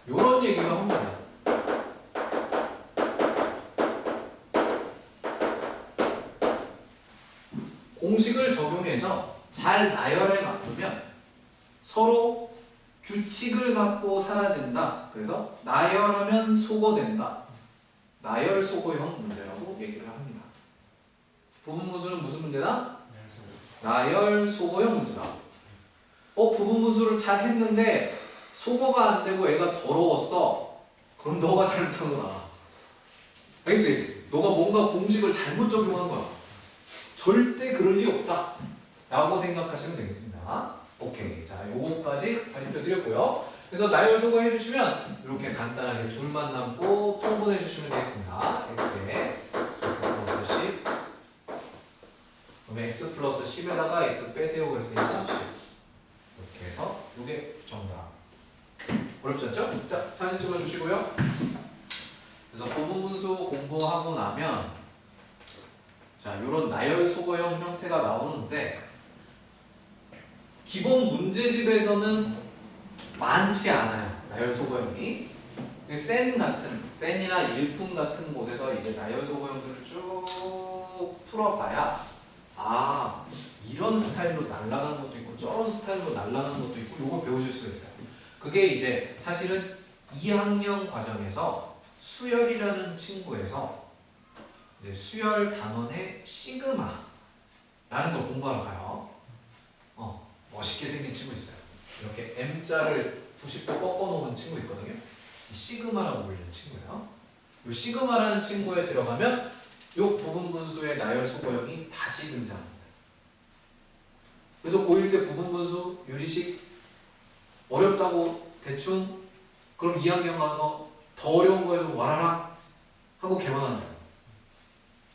요런 얘기가 합니다. 공식을 적용해서 잘 나열해 놔두면 서로 규칙을 갖고 사라진다. 그래서 나열하면 소거된다. 나열 소거형 문제라고 얘기를 합니다. 부분 분수는 무슨 문제다? 나열 소거형 문제다. 부분 분수를 잘 했는데 소거가 안 되고 애가 더러웠어. 그럼 너가 잘못한 거다. 알겠지? 너가 뭔가 공식을 잘못 적용한 거야. 절대 그럴 리 없다 라고 생각하시면 되겠습니다. 오케이. 자, 요거까지 발표 드렸고요. 그래서 나열 소거 해주시면 이렇게 간단하게 둘만 남고 통분해 주시면 되겠습니다. x에 x 플러스 10 그러면 x 플러스 10에다가 x 빼세요 그랬으니까 10 이렇게 해서 이게 정답. 어렵지 않죠? 자, 사진 찍어주시고요. 그래서 부분 분수 공부하고 나면 자, 요런 나열 소거형 형태가 나오는데 기본 문제집에서는 많지 않아요. 나열 소거형이. 센이나 일품 같은 곳에서 이제 나열 소거형들을 쭉 풀어봐야 이런 스타일로 날아가는 것도 있고 저런 스타일로 날아가는 것도 있고 요걸 배우실 수가 있어요. 그게 이제 사실은 2학년 과정에서 수열이라는 친구에서 이제 수열 단원의 시그마라는 걸 공부하러 가요. 멋있게 생긴 친구 있어요. 이렇게 M자를 90도 꺾어놓은 친구 있거든요. 이 시그마라고 불리는 친구예요. 이 시그마라는 친구에 들어가면 이 부분 분수의 나열 소거형이 다시 등장합니다. 그래서 고1 때 부분 분수 유리식 어렵다고 대충 그럼 2학년 가서 더 어려운 거에서 와라락 하고 개만하는 거예요.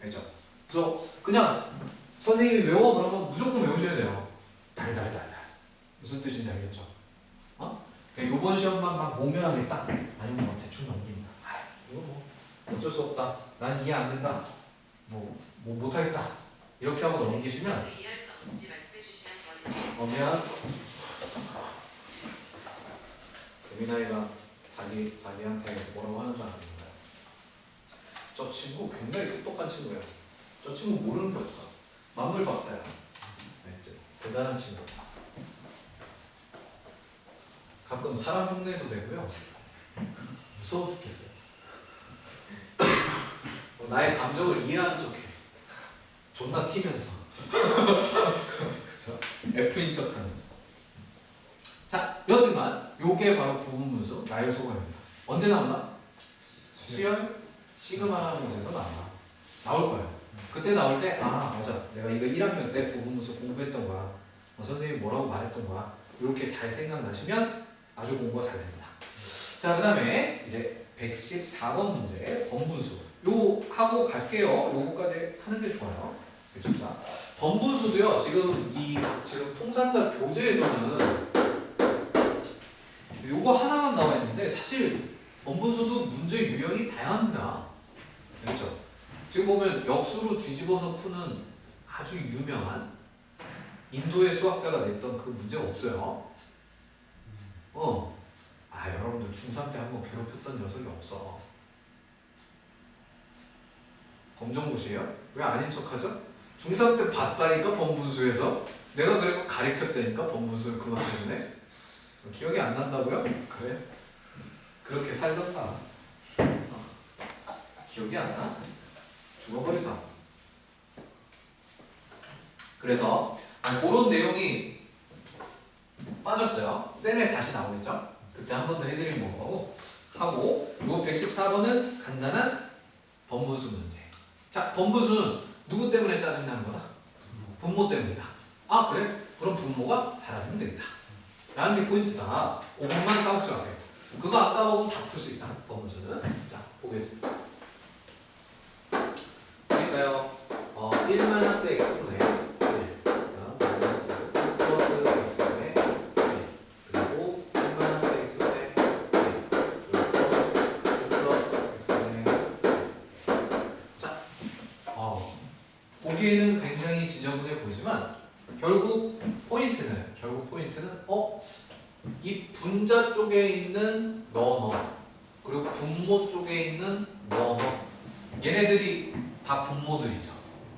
알죠? 그래서 그냥 선생님이 외워 그러면 무조건 외우셔야 돼요. 달달달달. 무슨 뜻인지 알겠죠? 그러니까 이번 시험만 막 모면하겠다. 아니면 뭐 대충 넘깁니다. 이거 뭐 어쩔 수 없다. 난 이해 안 된다. 뭐 못하겠다. 이렇게 하고 넘기시면 이해할 수 없는지 말씀해 주시면 도와드릴게요. 미안. 재민아이가 자기한테 뭐라고 하는 줄 아는 거야. 저 친구 굉장히 똑똑한 친구야. 저 친구 모르는 게 없어. 만물 박사야. 알지? 대단한 친구. 가끔 사람 흉내도 내고요. 무서워 죽겠어요. 나의 감정을 이해하는 척해. 존나 튀면서. 그쵸? F인 척하는. 자, 여튼간 요게 바로 부분분수 나의 소거입니다. 언제 나온다? 수열 시그마라는 곳에서 나올 거예요. 그때 나올 때 맞아, 내가 이거 1학년 때 부분분수 공부했던 거야. 선생님이 뭐라고 말했던 거야. 이렇게 잘 생각나시면 아주 공부가 잘 됩니다. 자, 그 다음에 이제 114번 문제 번분수 요 하고 갈게요. 요거까지 하는 게 좋아요. 114 번분수도요. 지금 풍산자 교재에서는 요거 하나만 나와 있는데 사실 번분수도 문제 유형이 다양합니다. 그렇죠? 지금 보면 역수로 뒤집어서 푸는 아주 유명한 인도의 수학자가 냈던 그 문제가 없어요. 여러분들 중3 때 한번 괴롭혔던 녀석이 없어. 검정고시예요? 왜 아닌 척하죠? 중3 때 봤다니까 번분수에서 내가 그리고 가르쳤다니까 번분수 그것 때문에 기억이 안 난다고요? 그래? 그렇게 살던가. 기억이 안 나? 죽어버리자. 그래서 그런 내용이 빠졌어요. 셀에 다시 나오겠죠? 그때 한 번 더 해드릴 거고 하고 요 114번은 간단한 번분수 문제. 자, 번분수는 누구 때문에 짜증나는 거다? 분모 때문이다. 그래? 그럼 분모가 사라지면 되겠다. 라는 게 포인트다. 5분만 까먹지 마세요. 그거 안 까먹으면 다 풀 수 있다. 번분수는. 자, 보겠습니다. 그러니까요. 1-x분의 1 마이너스 1 플러스 x분의 1 그리고 1-x분의 1 그리고 플러스 x분의 1 자, 보기에는 굉장히 지저분해 보이지만 결국 포인트는 이 분자 쪽에 있는 너 그리고 분모 쪽에 있는 너 얘네들이 다 분모들이죠.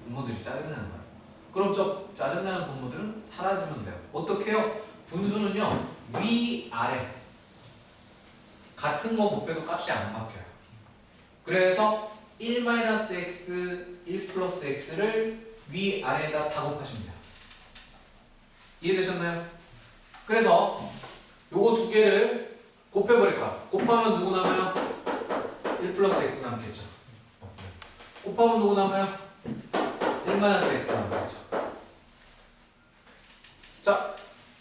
분모들이 짜증나는 거예요. 그럼 저 짜증나는 분모들은 사라지면 돼요. 어떻게 해요? 분수는요 위아래 같은 거 못 빼도 값이 안 바뀌어요. 그래서 1-x, 1 플러스 x를 위아래에다 다 곱하십니다. 이해되셨나요? 그래서 요거 두 개를 곱해버릴 거야. 곱하면 누구 남아요? 1 플러스 x 남겠죠. 곱하면 누구 남아요? 1-x 남겠죠. 자,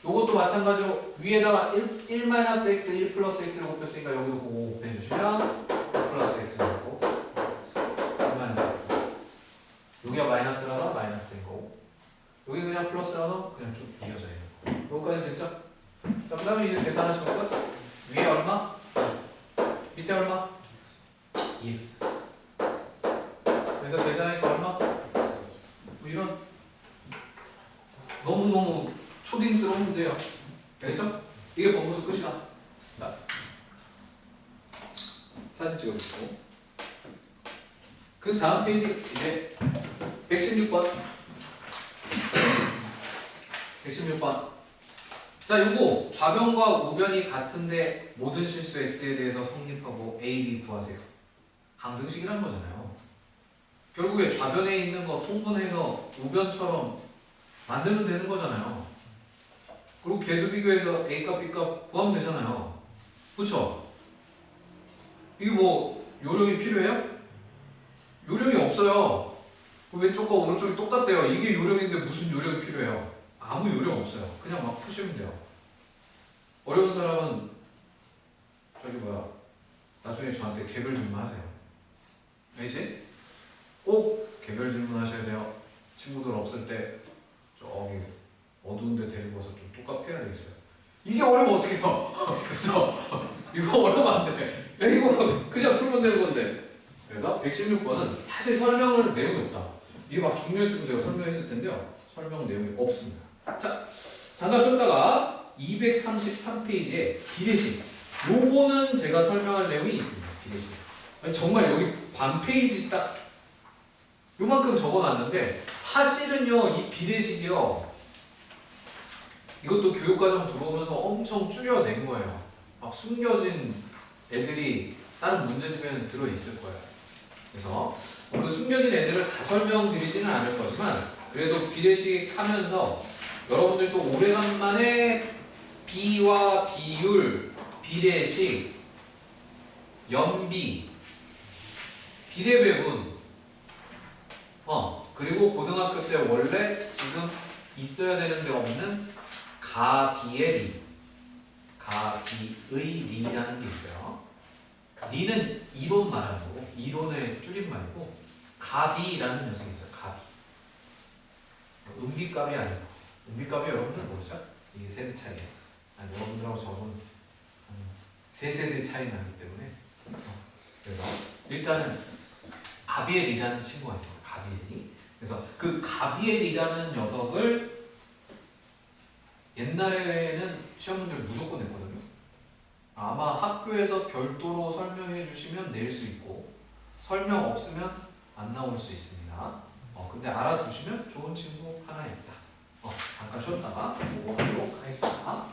요것도 마찬가지로 위에다가 1-x, 1 플러스 x를 곱했으니까 여기도 그거 곱해주시면 1 플러스 x 나오고 1-x 여기가 마이너스라서 마이너스인 거고 여기 그냥 플러스라서 그냥 쭉 이어져 있는 거. 여기까지 됐죠? 자, 그 다음에 이제 계산하시면 끝. 위에 얼마? 밑에 얼마? 2x. 그래서 계산하니까 얼마? 뭐 이런 너무너무 초딩스러운 문제예요. 알겠죠? 이게 번분수 끝이다. 자, 사진 찍어주시고 그 다음 페이지 이제 116번 116번 자, 요거 좌변과 우변이 같은데 모든 실수 x에 대해서 성립하고 a, b 구하세요. 항등식이라는 거잖아요. 결국에 좌변에 있는 거 통분해서 우변처럼 만들면 되는 거잖아요. 그리고 개수 비교해서 a값, b값 구하면 되잖아요. 그쵸? 이게 뭐 요령이 필요해요? 요령이 없어요. 왼쪽과 오른쪽이 똑같대요. 이게 요령인데 무슨 요령이 필요해요? 아무 요령 없어요. 그냥 막 푸시면 돼요. 어려운 사람은 나중에 저한테 개별 질문하세요. 알지? 꼭 개별 질문하셔야 돼요. 친구들 없을 때 저기 어두운 데 데리고 와서 좀 뚝갑해야 되겠어요. 이게 어려우면 어떡해요? 그래서 이거 어려우면 안 돼. 이거 그냥 풀면 되는 건데. 그래서 116번은 사실 설명을 내용이 없다. 이게 막 중요했으면 제가 설명했을 텐데요. 설명 내용이 없습니다. 자, 잠깐 쉬었다가 233페이지에 비례식. 요거는 제가 설명할 내용이 있습니다. 비례식. 아니, 정말 여기 반 페이지 딱 요만큼 적어놨는데 사실은요 이 비례식이요 이것도 교육과정 들어오면서 엄청 줄여낸 거예요. 막 숨겨진 애들이 다른 문제집에는 들어있을 거예요. 그래서 그 숨겨진 애들을 다 설명드리지는 않을 거지만 그래도 비례식 하면서 여러분들도 오래간만에 비와 비율, 비례식, 연비, 비례배분 그리고 고등학교 때 원래 지금 있어야 되는데 없는 가비의 리, 가비의 리라는 게 있어요. 리는 이론 말하는 거고 이론의 줄임말이고 가비라는 녀석이 있어요. 가비. 음비값이 아니고 음비값이 여러분들 모르죠? 이게 세대 차이예요. 여러분들하고 저는 한 3세대 차이 나기 때문에 그래서 일단은 가비엘이라는 친구가 있어요. 가비엘이. 그래서 그 가비엘이라는 녀석을 옛날에는 시험 문제를 무조건 냈거든요. 아마 학교에서 별도로 설명해 주시면 낼 수 있고 설명 없으면 안 나올 수 있습니다. 근데 알아두시면 좋은 친구 하나 있다. 잠깐 쉬었다가 보고 하도록 하겠습니다.